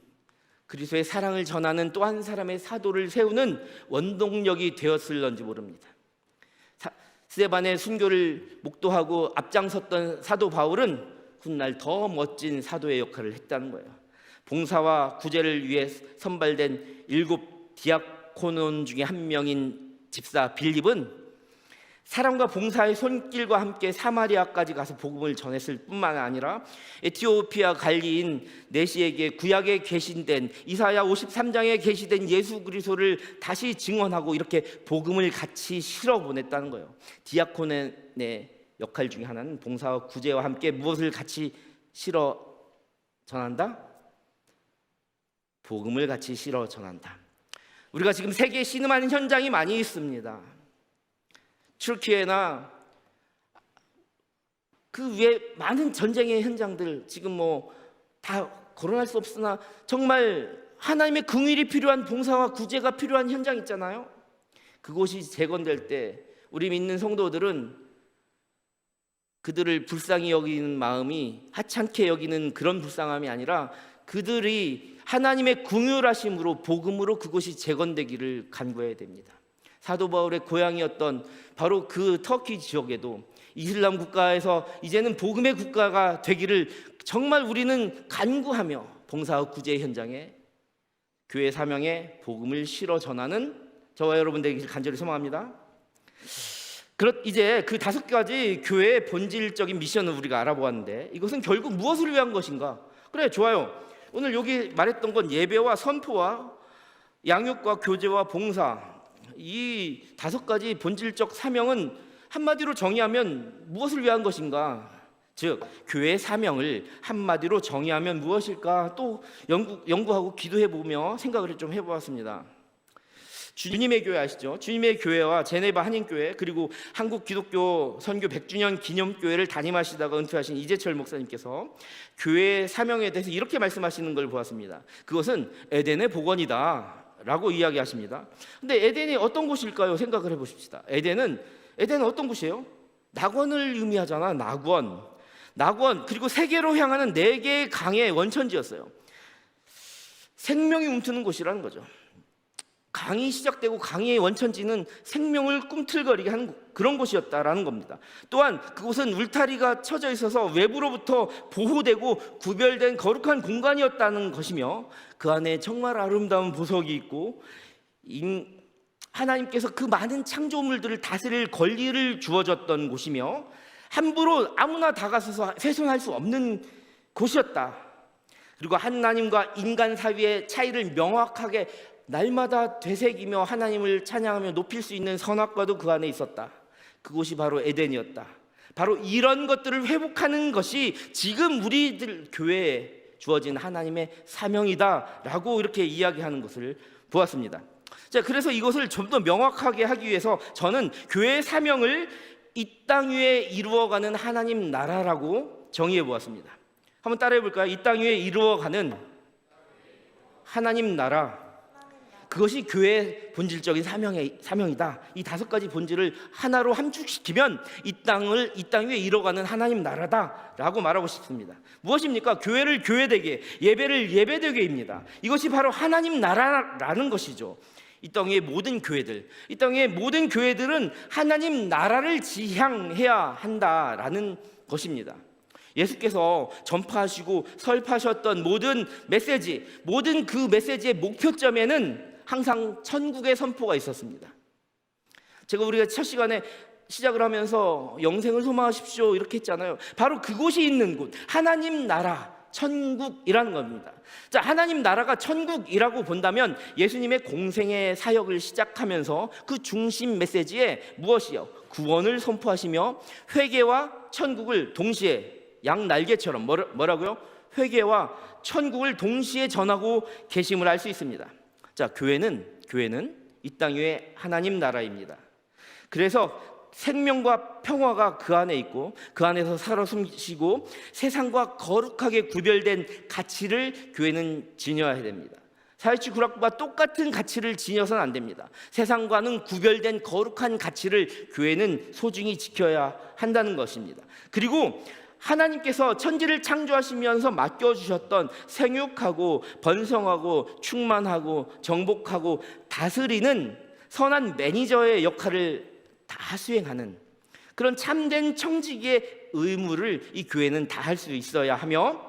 그리스도의 사랑을 전하는 또 한 사람의 사도를 세우는 원동력이 되었을런지 모릅니다. 스데반의 순교를 목도하고 앞장섰던 사도 바울은 훗날 더 멋진 사도의 역할을 했다는 거예요. 봉사와 구제를 위해 선발된 7 디아코논 중에 한 명인 집사 빌립은 사랑과 봉사의 손길과 함께 사마리아까지 가서 복음을 전했을 뿐만 아니라 에티오피아 관리인 네시에게 구약에 계신된 이사야 53장에 계시된 예수 그리스도를 다시 증언하고 이렇게 복음을 같이 실어 보냈다는 거예요. 디아코네 역할 중에 하나는 봉사와 구제와 함께 무엇을 같이 실어 전한다? 복음을 같이 실어 전한다. 우리가 지금 세계에 신음하는 현장이 많이 있습니다. 튀르키예나 그 외 많은 전쟁의 현장들 지금 뭐 다 거론할 수 없으나 정말 하나님의 긍휼이 필요한 봉사와 구제가 필요한 현장 있잖아요. 그곳이 재건될 때 우리 믿는 성도들은 그들을 불쌍히 여기는 마음이 하찮게 여기는 그런 불쌍함이 아니라 그들이 하나님의 긍휼하심으로 복음으로 그곳이 재건되기를 간구해야 됩니다. 사도 바울의 고향이었던 바로 그 터키 지역에도 이슬람 국가에서 이제는 복음의 국가가 되기를 정말 우리는 간구하며 봉사와 구제 현장에 교회 사명에 복음을 실어 전하는 저와 여러분들에게 간절히 소망합니다. 이제 그 5가지 교회의 본질적인 미션을 우리가 알아보았는데 이것은 결국 무엇을 위한 것인가? 그래, 좋아요. 오늘 여기 말했던 건 예배와 선포와 양육과 교제와 봉사, 이 5가지 본질적 사명은 한마디로 정의하면 무엇을 위한 것인가? 즉 교회의 사명을 한마디로 정의하면 무엇일까? 또 연구하고 기도해보며 생각을 좀 해보았습니다. 주님의 교회 아시죠? 주님의 교회와 제네바 한인교회 그리고 한국 기독교 선교 100주년 기념교회를 담임하시다가 은퇴하신 이재철 목사님께서 교회의 사명에 대해서 이렇게 말씀하시는 걸 보았습니다. 그것은 에덴의 복원이다 라고 이야기하십니다. 근데 에덴이 어떤 곳일까요? 생각을 해보십시다. 에덴은 어떤 곳이에요? 낙원을 의미하잖아. 낙원 그리고 세계로 향하는 4개의 강의 원천지였어요. 생명이 움트는 곳이라는 거죠. 강이 시작되고 강의 원천지는 생명을 꿈틀거리게 하는 그런 곳이었다라는 겁니다. 또한 그곳은 울타리가 쳐져 있어서 외부로부터 보호되고 구별된 거룩한 공간이었다는 것이며 그 안에 정말 아름다운 보석이 있고 하나님께서 그 많은 창조물들을 다스릴 권리를 주어졌던 곳이며 함부로 아무나 다가서서 훼손할 수 없는 곳이었다. 그리고 하나님과 인간 사이의 차이를 명확하게 날마다 되새기며 하나님을 찬양하며 높일 수 있는 선악과도 그 안에 있었다. 그곳이 바로 에덴이었다. 바로 이런 것들을 회복하는 것이 지금 우리들 교회에 주어진 하나님의 사명이다라고 이렇게 이야기하는 것을 보았습니다. 자, 그래서 이것을 좀 더 명확하게 하기 위해서 저는 교회의 사명을 이 땅 위에 이루어가는 하나님 나라라고 정의해 보았습니다. 한번 따라해 볼까요? 이 땅 위에 이루어가는 하나님 나라, 그것이 교회의 본질적인 사명이다. 이 5가지 본질을 하나로 함축시키면 이 땅 위에 이뤄가는 하나님 나라다라고 말하고 싶습니다. 무엇입니까? 교회를 교회되게, 예배를 예배되게입니다. 이것이 바로 하나님 나라라는 것이죠. 이 땅의 모든 교회들은 하나님 나라를 지향해야 한다라는 것입니다. 예수께서 전파하시고 설파하셨던 모든 그 메시지의 목표점에는 항상 천국의 선포가 있었습니다. 우리가 첫 시간에 시작을 하면서 영생을 소망하십시오 이렇게 했잖아요. 바로 그곳이 있는 곳, 하나님 나라, 천국이라는 겁니다. 자, 하나님 나라가 천국이라고 본다면 예수님의 공생의 사역을 시작하면서 그 중심 메시지에 무엇이요? 구원을 선포하시며 회개와 천국을 동시에 양날개처럼 뭐라고요? 회개와 천국을 동시에 전하고 계심을 알 수 있습니다. 자, 교회는 이 땅 위에 하나님 나라입니다. 그래서 생명과 평화가 그 안에 있고 그 안에서 살아 숨쉬고 세상과 거룩하게 구별된 가치를 교회는 지녀야 됩니다. 사회주의 구락과 똑같은 가치를 지녀서는 안 됩니다. 세상과는 구별된 거룩한 가치를 교회는 소중히 지켜야 한다는 것입니다. 그리고 하나님께서 천지를 창조하시면서 맡겨주셨던 생육하고 번성하고 충만하고 정복하고 다스리는 선한 매니저의 역할을 다 수행하는 그런 참된 청지기의 의무를 이 교회는 다 할 수 있어야 하며,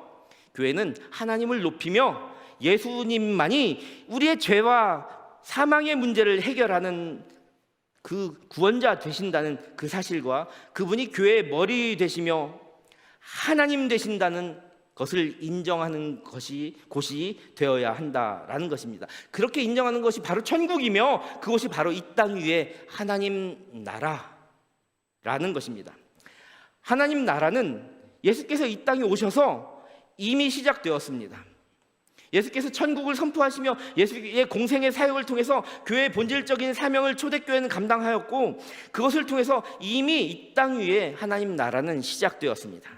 교회는 하나님을 높이며 예수님만이 우리의 죄와 사망의 문제를 해결하는 그 구원자 되신다는 그 사실과 그분이 교회의 머리 되시며 하나님 되신다는 것을 인정하는 곳이 되어야 한다라는 것입니다. 그렇게 인정하는 것이 바로 천국이며 그것이 바로 이 땅 위에 하나님 나라라는 것입니다. 하나님 나라는 예수께서 이 땅에 오셔서 이미 시작되었습니다. 예수께서 천국을 선포하시며 예수의 공생의 사역을 통해서 교회의 본질적인 사명을 초대교회는 감당하였고 그것을 통해서 이미 이 땅 위에 하나님 나라는 시작되었습니다.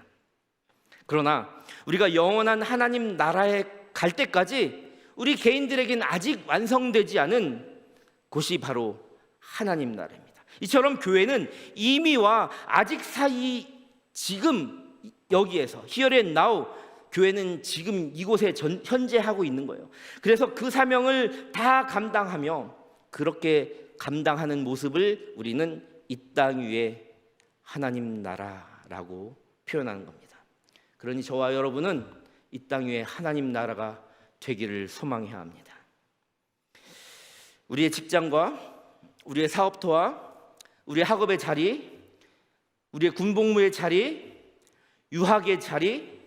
그러나 우리가 영원한 하나님 나라에 갈 때까지 우리 개인들에게는 아직 완성되지 않은 곳이 바로 하나님 나라입니다. 이처럼 교회는 이미와 아직 사이 지금 여기에서 here and now 교회는 지금 이곳에 현재 하고 있는 거예요. 그래서 그 사명을 다 감당하며 그렇게 감당하는 모습을 우리는 이 땅 위에 하나님 나라라고 표현하는 겁니다. 그러니 저와 여러분은 이 땅 위에 하나님 나라가 되기를 소망해야 합니다. 우리의 직장과 우리의 사업터와 우리의 학업의 자리, 우리의 군복무의 자리, 유학의 자리,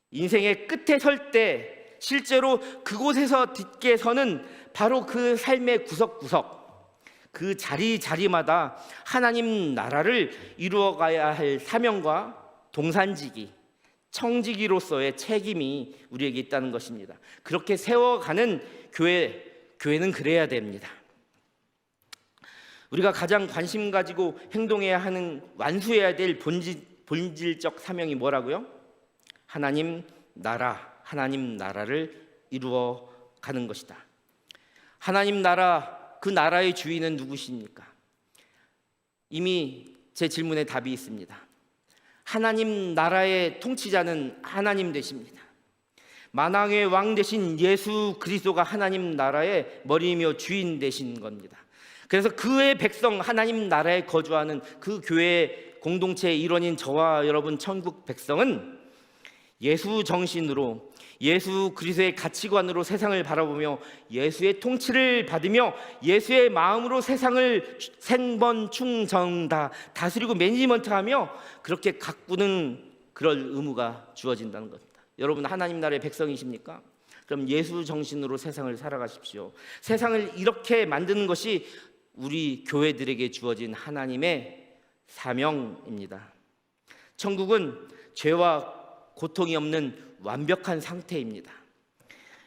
인생의 끝에 설 때 실제로 그곳에서 딛게 서는 바로 그 삶의 구석구석, 그 자리마다 하나님 나라를 이루어가야 할 사명과 동산지기, 청지기로서의 책임이 우리에게 있다는 것입니다. 그렇게 세워가는 교회는 그래야 됩니다. 우리가 가장 관심 가지고 행동해야 하는, 완수해야 될 본질적 사명이 뭐라고요? 하나님 나라를 이루어 가는 것이다. 하나님 나라, 그 나라의 주인은 누구십니까? 이미 제 질문에 답이 있습니다. 하나님 나라의 통치자는 하나님 되십니다. 만왕의 왕 되신 예수 그리스도가 하나님 나라의 머리이며 주인 되신 겁니다. 그래서 그의 백성, 하나님 나라에 거주하는 그 교회 공동체의 일원인 저와 여러분 천국 백성은 예수 정신으로, 예수 그리스도의 가치관으로 세상을 바라보며 예수의 통치를 받으며 예수의 마음으로 세상을 생번충정 다 다스리고 매니지먼트하며 그렇게 가꾸는 그럴 의무가 주어진다는 겁니다. 여러분 하나님 나라의 백성이십니까? 그럼 예수 정신으로 세상을 살아가십시오. 세상을 이렇게 만드는 것이 우리 교회들에게 주어진 하나님의 사명입니다. 천국은 죄와 고통이 없는 완벽한 상태입니다.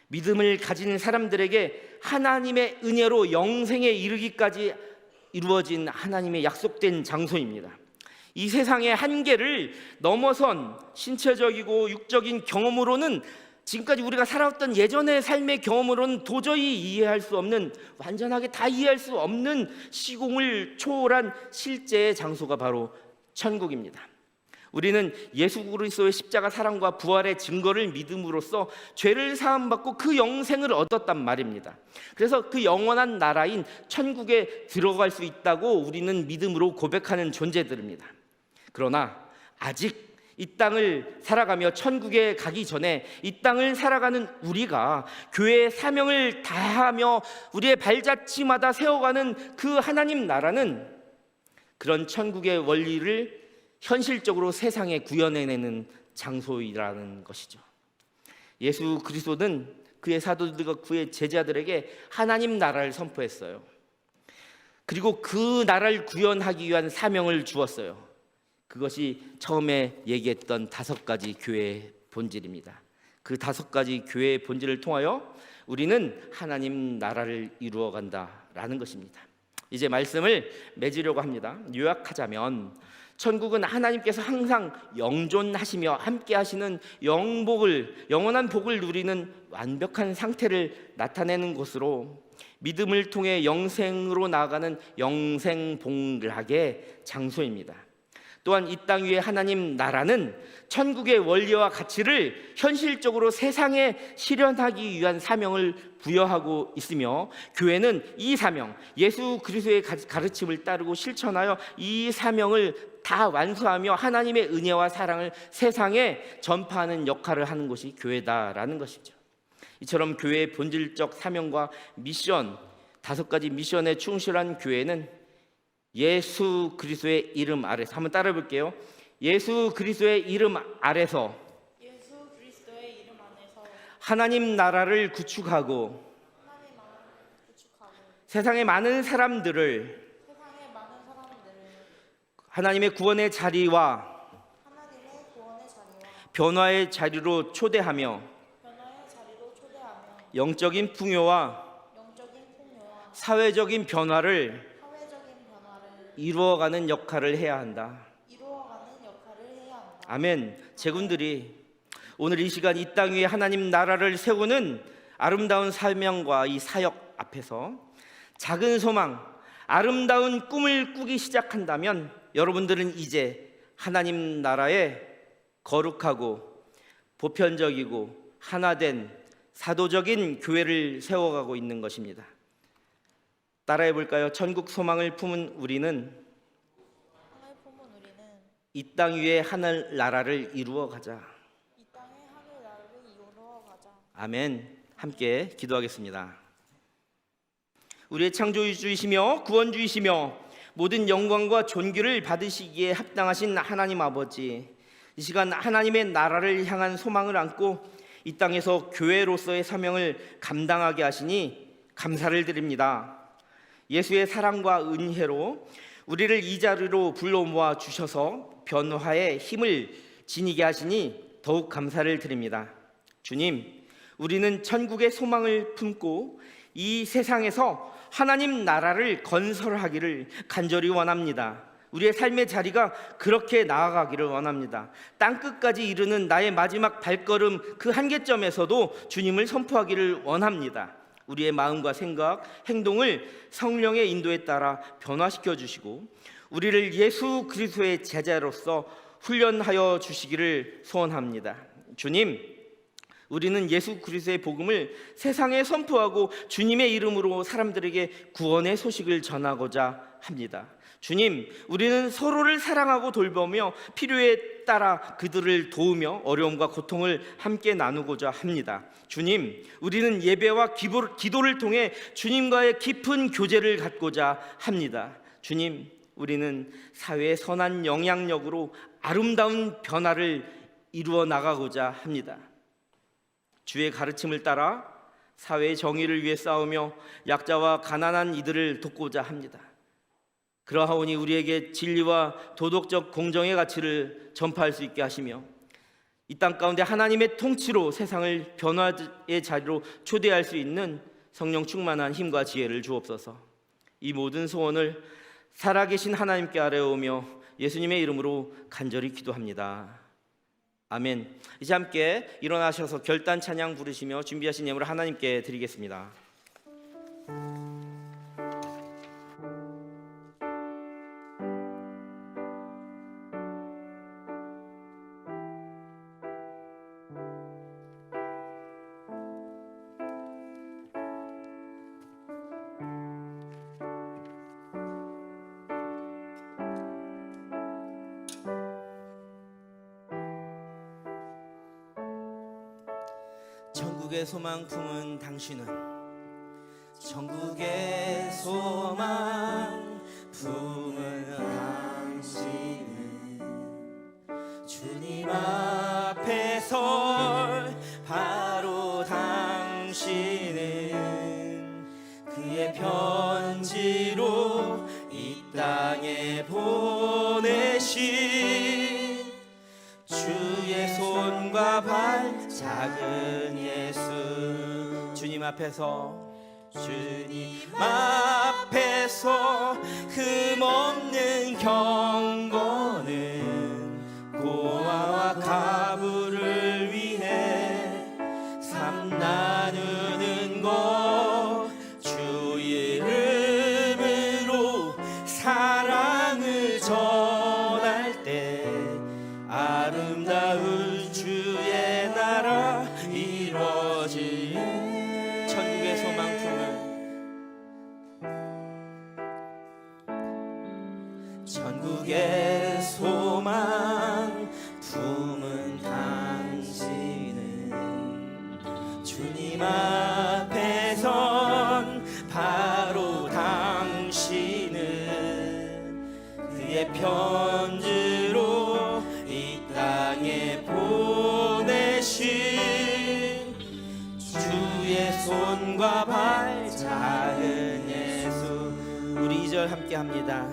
믿음을 가진 사람들에게 하나님의 은혜로 영생에 이르기까지 이루어진 하나님의 약속된 장소입니다. 이 세상의 한계를 넘어선 신체적이고 육적인 경험으로는, 지금까지 우리가 살아왔던 예전의 삶의 경험으로는 도저히 이해할 수 없는, 완전하게 다 이해할 수 없는 시공을 초월한 실제의 장소가 바로 천국입니다. 우리는 예수 그리스도의 십자가 사랑과 부활의 증거를 믿음으로써 죄를 사함받고 그 영생을 얻었단 말입니다. 그래서 그 영원한 나라인 천국에 들어갈 수 있다고 우리는 믿음으로 고백하는 존재들입니다. 그러나 아직 이 땅을 살아가며 천국에 가기 전에 이 땅을 살아가는 우리가 교회의 사명을 다하며 우리의 발자취마다 세워가는 그 하나님 나라는 그런 천국의 원리를 현실적으로 세상에 구현해내는 장소이라는 것이죠. 예수 그리스도는 그의 사도들과 그의 제자들에게 하나님 나라를 선포했어요. 그리고 그 나라를 구현하기 위한 사명을 주었어요. 그것이 처음에 얘기했던 5가지 교회의 본질입니다. 그 5가지 교회의 본질을 통하여 우리는 하나님 나라를 이루어 간다라는 것입니다. 이제 말씀을 맺으려고 합니다. 요약하자면 천국은 하나님께서 항상 영존하시며 함께 하시는 영원한 복을 누리는 완벽한 상태를 나타내는 곳으로 믿음을 통해 영생으로 나아가는 영생복락의 장소입니다. 또한 이 땅 위에 하나님 나라는 천국의 원리와 가치를 현실적으로 세상에 실현하기 위한 사명을 부여하고 있으며 교회는 이 사명, 예수 그리스도의 가르침을 따르고 실천하여 이 사명을 다 완수하며 하나님의 은혜와 사랑을 세상에 전파하는 역할을 하는 것이 교회다라는 것이죠. 이처럼 교회의 본질적 사명과 미션, 5가지 미션에 충실한 교회는 예수 그리스도의 이름 아래서 한번 따라해 볼게요. 예수 그리스도의 이름 아래서 예수 그리스도의 이름 안에서 하나님 나라를 구축하고 하나님 나라를 구축하고 세상의 많은 사람들을 세상의 많은 사람들을 하나님의 구원의 자리와 하나님의 구원의 자리와 변화의 자리로 초대하며 변화의 자리로 초대하며 영적인 풍요와 영적인 풍요와 사회적인 변화를 사회적인 변화를 이루어가는 역할을 해야 한다. 이루어가는 역할을 해야 한다. 아멘. 제군들이 오늘 이 시간 이 땅 위에 하나님 나라를 세우는 아름다운 사명과 이 사역 앞에서 작은 소망, 아름다운 꿈을 꾸기 시작한다면 여러분들은 이제 하나님 나라에 거룩하고 보편적이고 하나된 사도적인 교회를 세워가고 있는 것입니다. 따라해 볼까요? 천국 소망을 품은 우리는 하나의 품은 우리는 이 땅 위에 하늘 나라를 이루어 가자. 이 땅의 하늘 나라를 이루어 가자. 아멘. 함께 기도하겠습니다. 우리의 창조주이시며 구원주이시며 모든 영광과 존귀를 받으시기에 합당하신 하나님 아버지, 이 시간 하나님의 나라를 향한 소망을 안고 이 땅에서 교회로서의 사명을 감당하게 하시니 감사를 드립니다. 예수의 사랑과 은혜로 우리를 이 자리로 불러 모아 주셔서 변화의 힘을 지니게 하시니 더욱 감사를 드립니다. 주님, 우리는 천국의 소망을 품고 이 세상에서 하나님 나라를 건설하기를 간절히 원합니다. 우리의 삶의 자리가 그렇게 나아가기를 원합니다. 땅끝까지 이르는 나의 마지막 발걸음 그 한계점에서도 주님을 선포하기를 원합니다. 우리의 마음과 생각, 행동을 성령의 인도에 따라 변화시켜 주시고 우리를 예수 그리스도의 제자로서 훈련하여 주시기를 소원합니다. 주님, 우리는 예수 그리스도의 복음을 세상에 선포하고 주님의 이름으로 사람들에게 구원의 소식을 전하고자 합니다. 주님, 우리는 서로를 사랑하고 돌보며 필요에 따라 그들을 도우며 어려움과 고통을 함께 나누고자 합니다. 주님, 우리는 예배와 기도를 통해 주님과의 깊은 교제를 갖고자 합니다. 주님, 우리는 사회의 선한 영향력으로 아름다운 변화를 이루어 나가고자 합니다. 주의 가르침을 따라 사회의 정의를 위해 싸우며 약자와 가난한 이들을 돕고자 합니다. 그러하오니 우리에게 진리와 도덕적 공정의 가치를 전파할 수 있게 하시며 이 땅 가운데 하나님의 통치로 세상을 변화의 자리로 초대할 수 있는 성령 충만한 힘과 지혜를 주옵소서. 이 모든 소원을 살아계신 하나님께 아뢰오며 예수님의 이름으로 간절히 기도합니다. 아멘. 이제 함께 일어나셔서 결단 찬양 부르시며 준비하신 예물을 하나님께 드리겠습니다. 천국의 소망 품은 당신은 천국의 소망 품은 당신은 주님 앞에 설 바로 당신은 그의 편지로 이 땅에 보내신 주의 손과 발 작은 예수 주님 앞에서 흠없는 경건은 고아와 가부를 위해 삶 나누는 것 주 이름으로 사랑을 전할 때 아름다운 주의 나라 이루어질 천국의 소망 품은 천국의 소망 편지로 이 땅에 보내신 주의 손과 발 작은 예수. 우리 2절 함께 합니다.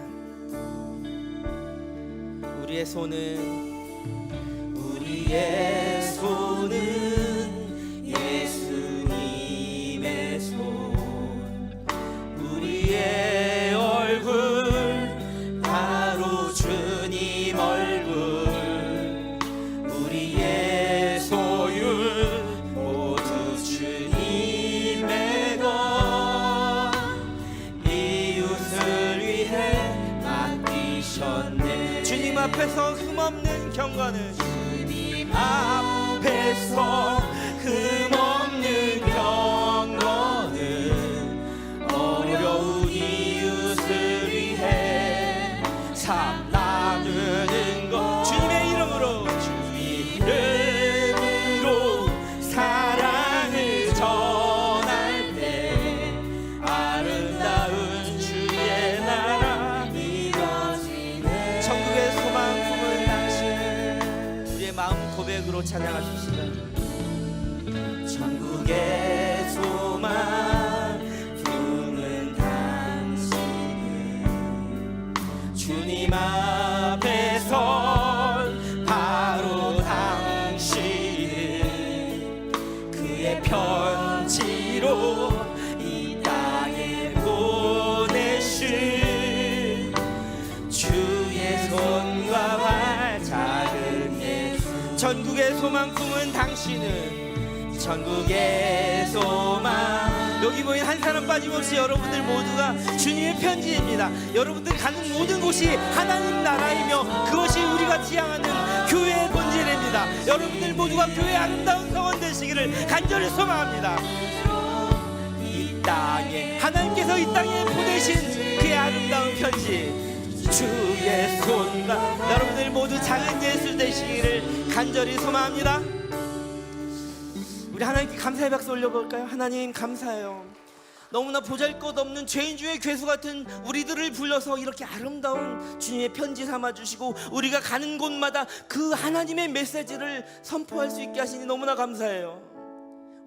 우리의 손은 예수님의 손, 우리의 얼굴 바로 주님 얼굴, 우리의 소유 모두 주님의 것, 이웃을 위해 맡기셨네. 주님 앞에서 흠없는 경건은, 주님 앞에서 흠없는 경건은 어려운 이웃을 위해 삶 나누는 것. 주님의 이름으로, 주 이름으로 사랑을 전할 때 아름다운 주의 나라 이뤄지네. 천국의 소망 품은 당신. 우리의 마음 고백으로 찬양하십시다. 천국의 소망 품은 당신은 주님 앞에 선 바로 당신은 그의 편지로 이 땅에 보내신 주의 손과 발 작은 예수. 전국의 소망 품은 당신은, 전국의 소망. 여기 모인 한 사람 빠짐없이 여러분들 모두가 주님의 편지입니다. 여러분들 가는 모든 곳이 하나님 나라이며 그것이 우리가 지향하는 교회의 본질입니다. 여러분들 모두가 교회의 아름다운 성원 되시기를 간절히 소망합니다. 이 땅에 하나님께서 이 땅에 보내신 그의 아름다운 편지, 주의 손과 여러분들 모두 작은 예수 되시기를 간절히 소망합니다. 우리 하나님께 감사의 박수 올려볼까요? 하나님 감사해요. 너무나 보잘것없는 죄인 중에 괴수 같은 우리들을 불러서 이렇게 아름다운 주님의 편지 삼아주시고 우리가 가는 곳마다 그 하나님의 메시지를 선포할 수 있게 하시니 너무나 감사해요.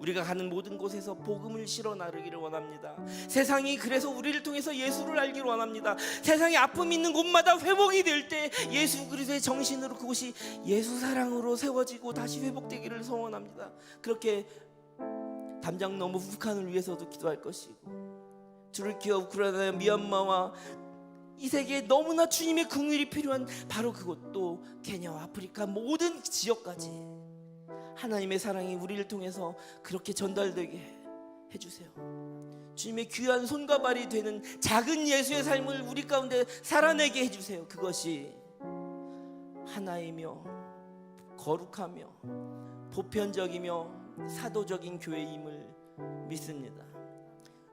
우리가 가는 모든 곳에서 복음을 실어 나르기를 원합니다. 세상이 그래서 우리를 통해서 예수를 알기를 원합니다. 세상에 아픔이 있는 곳마다 회복이 될 때 예수 그리스도의 정신으로 그곳이 예수 사랑으로 세워지고 다시 회복되기를 소원합니다. 그렇게 담장 너머 북한을 위해서도 기도할 것이고, 투르키와 우크라이나, 미얀마와 이 세계에 너무나 주님의 긍휼이 필요한 바로 그곳도 케냐와 아프리카 모든 지역까지 하나님의 사랑이 우리를 통해서 그렇게 전달되게 해주세요. 주님의 귀한 손과 발이 되는 작은 예수의 삶을 우리 가운데 살아내게 해주세요. 그것이 하나이며 거룩하며 보편적이며 사도적인 교회임을 믿습니다.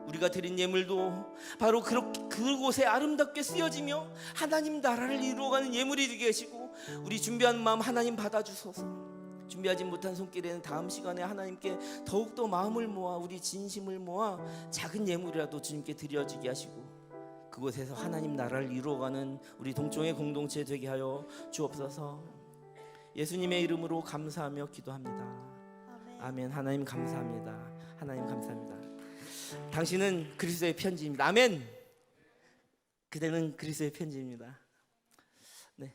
우리가 드린 예물도 바로 그곳에 아름답게 쓰여지며 하나님 나라를 이루어가는 예물이 되게 하시고, 우리 준비한 마음 하나님 받아주소서. 준비하지 못한 손길에는 다음 시간에 하나님께 더욱더 마음을 모아 우리 진심을 모아 작은 예물이라도 주님께 드려지게 하시고 그곳에서 하나님 나라를 이루어가는 우리 동종의 공동체 되게 하여 주옵소서. 예수님의 이름으로 감사하며 기도합니다. 아멘. 하나님 감사합니다. 하나님 감사합니다. 당신은 그리스도의 편지입니다. 아멘. 그대는 그리스도의 편지입니다. 네,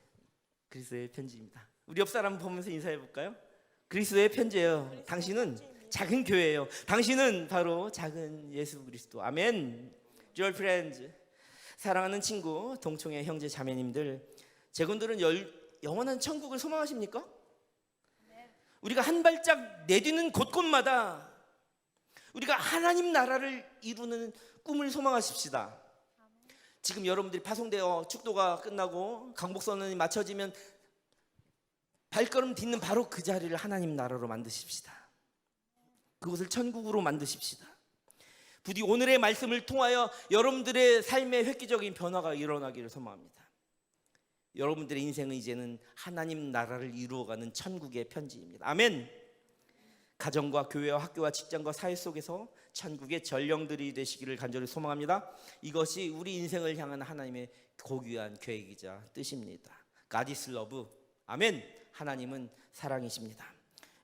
그리스도의 편지입니다. 우리 옆 사람 보면서 인사해 볼까요? 그리스도의 편지예요. 당신은 작은 교회예요. 당신은 바로 작은 예수 그리스도. 아멘. Dear friends, 사랑하는 친구, 동총의 형제 자매님들, 제군들은 영원한 천국을 소망하십니까? 우리가 한 발짝 내디는 곳곳마다 우리가 하나님 나라를 이루는 꿈을 소망하십시다. 지금 여러분들이 파송되어 축도가 끝나고 강복선언이 마쳐지면 발걸음 딛는 바로 그 자리를 하나님 나라로 만드십시다. 그곳을 천국으로 만드십시다. 부디 오늘의 말씀을 통하여 여러분들의 삶의 획기적인 변화가 일어나기를 소망합니다. 여러분들의 인생은 이제는 하나님 나라를 이루어가는 천국의 편지입니다. 아멘. 가정과 교회와 학교와 직장과 사회 속에서 천국의 전령들이 되시기를 간절히 소망합니다. 이것이 우리 인생을 향한 하나님의 고귀한 계획이자 뜻입니다. God is love. 아멘. 하나님은 사랑이십니다.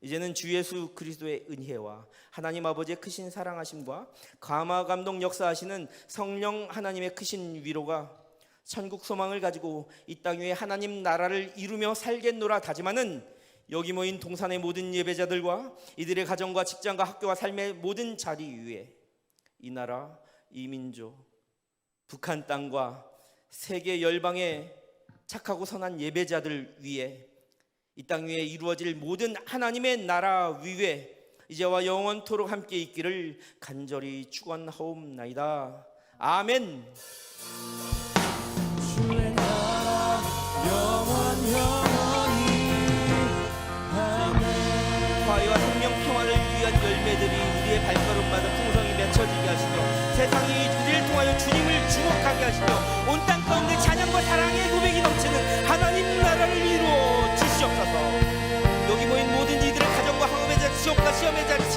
이제는 주 예수 그리스도의 은혜와 하나님 아버지의 크신 사랑하심과 감화 감동 역사하시는 성령 하나님의 크신 위로가 천국 소망을 가지고 이 땅 위에 하나님 나라를 이루며 살겠노라 다짐하는 여기 모인 동산의 모든 예배자들과 이들의 가정과 직장과 학교와 삶의 모든 자리 위에 이 나라, 이 민족, 북한 땅과 세계 열방의 착하고 선한 예배자들 위에 이 땅 위에 이루어질 모든 하나님의 나라 위에 이제와 영원토록 함께 있기를 간절히 축원하옵나이다. 아멘. 주의 나라 영원히 아멘. 화해와 생명 평화를 위한 열매들이 우리의 발걸음마다 풍성히 맺혀지게 하시며 세상이 우리를 통하여 주님을 주목하게 하시며 온 땅 가운데 찬양과 사랑의 고백이 넘치는 하나님 나라를 이루어 주시옵소서. 여기 모인 모든 이들의 가정과 학업의 자리, 지옥과 시험의 자리,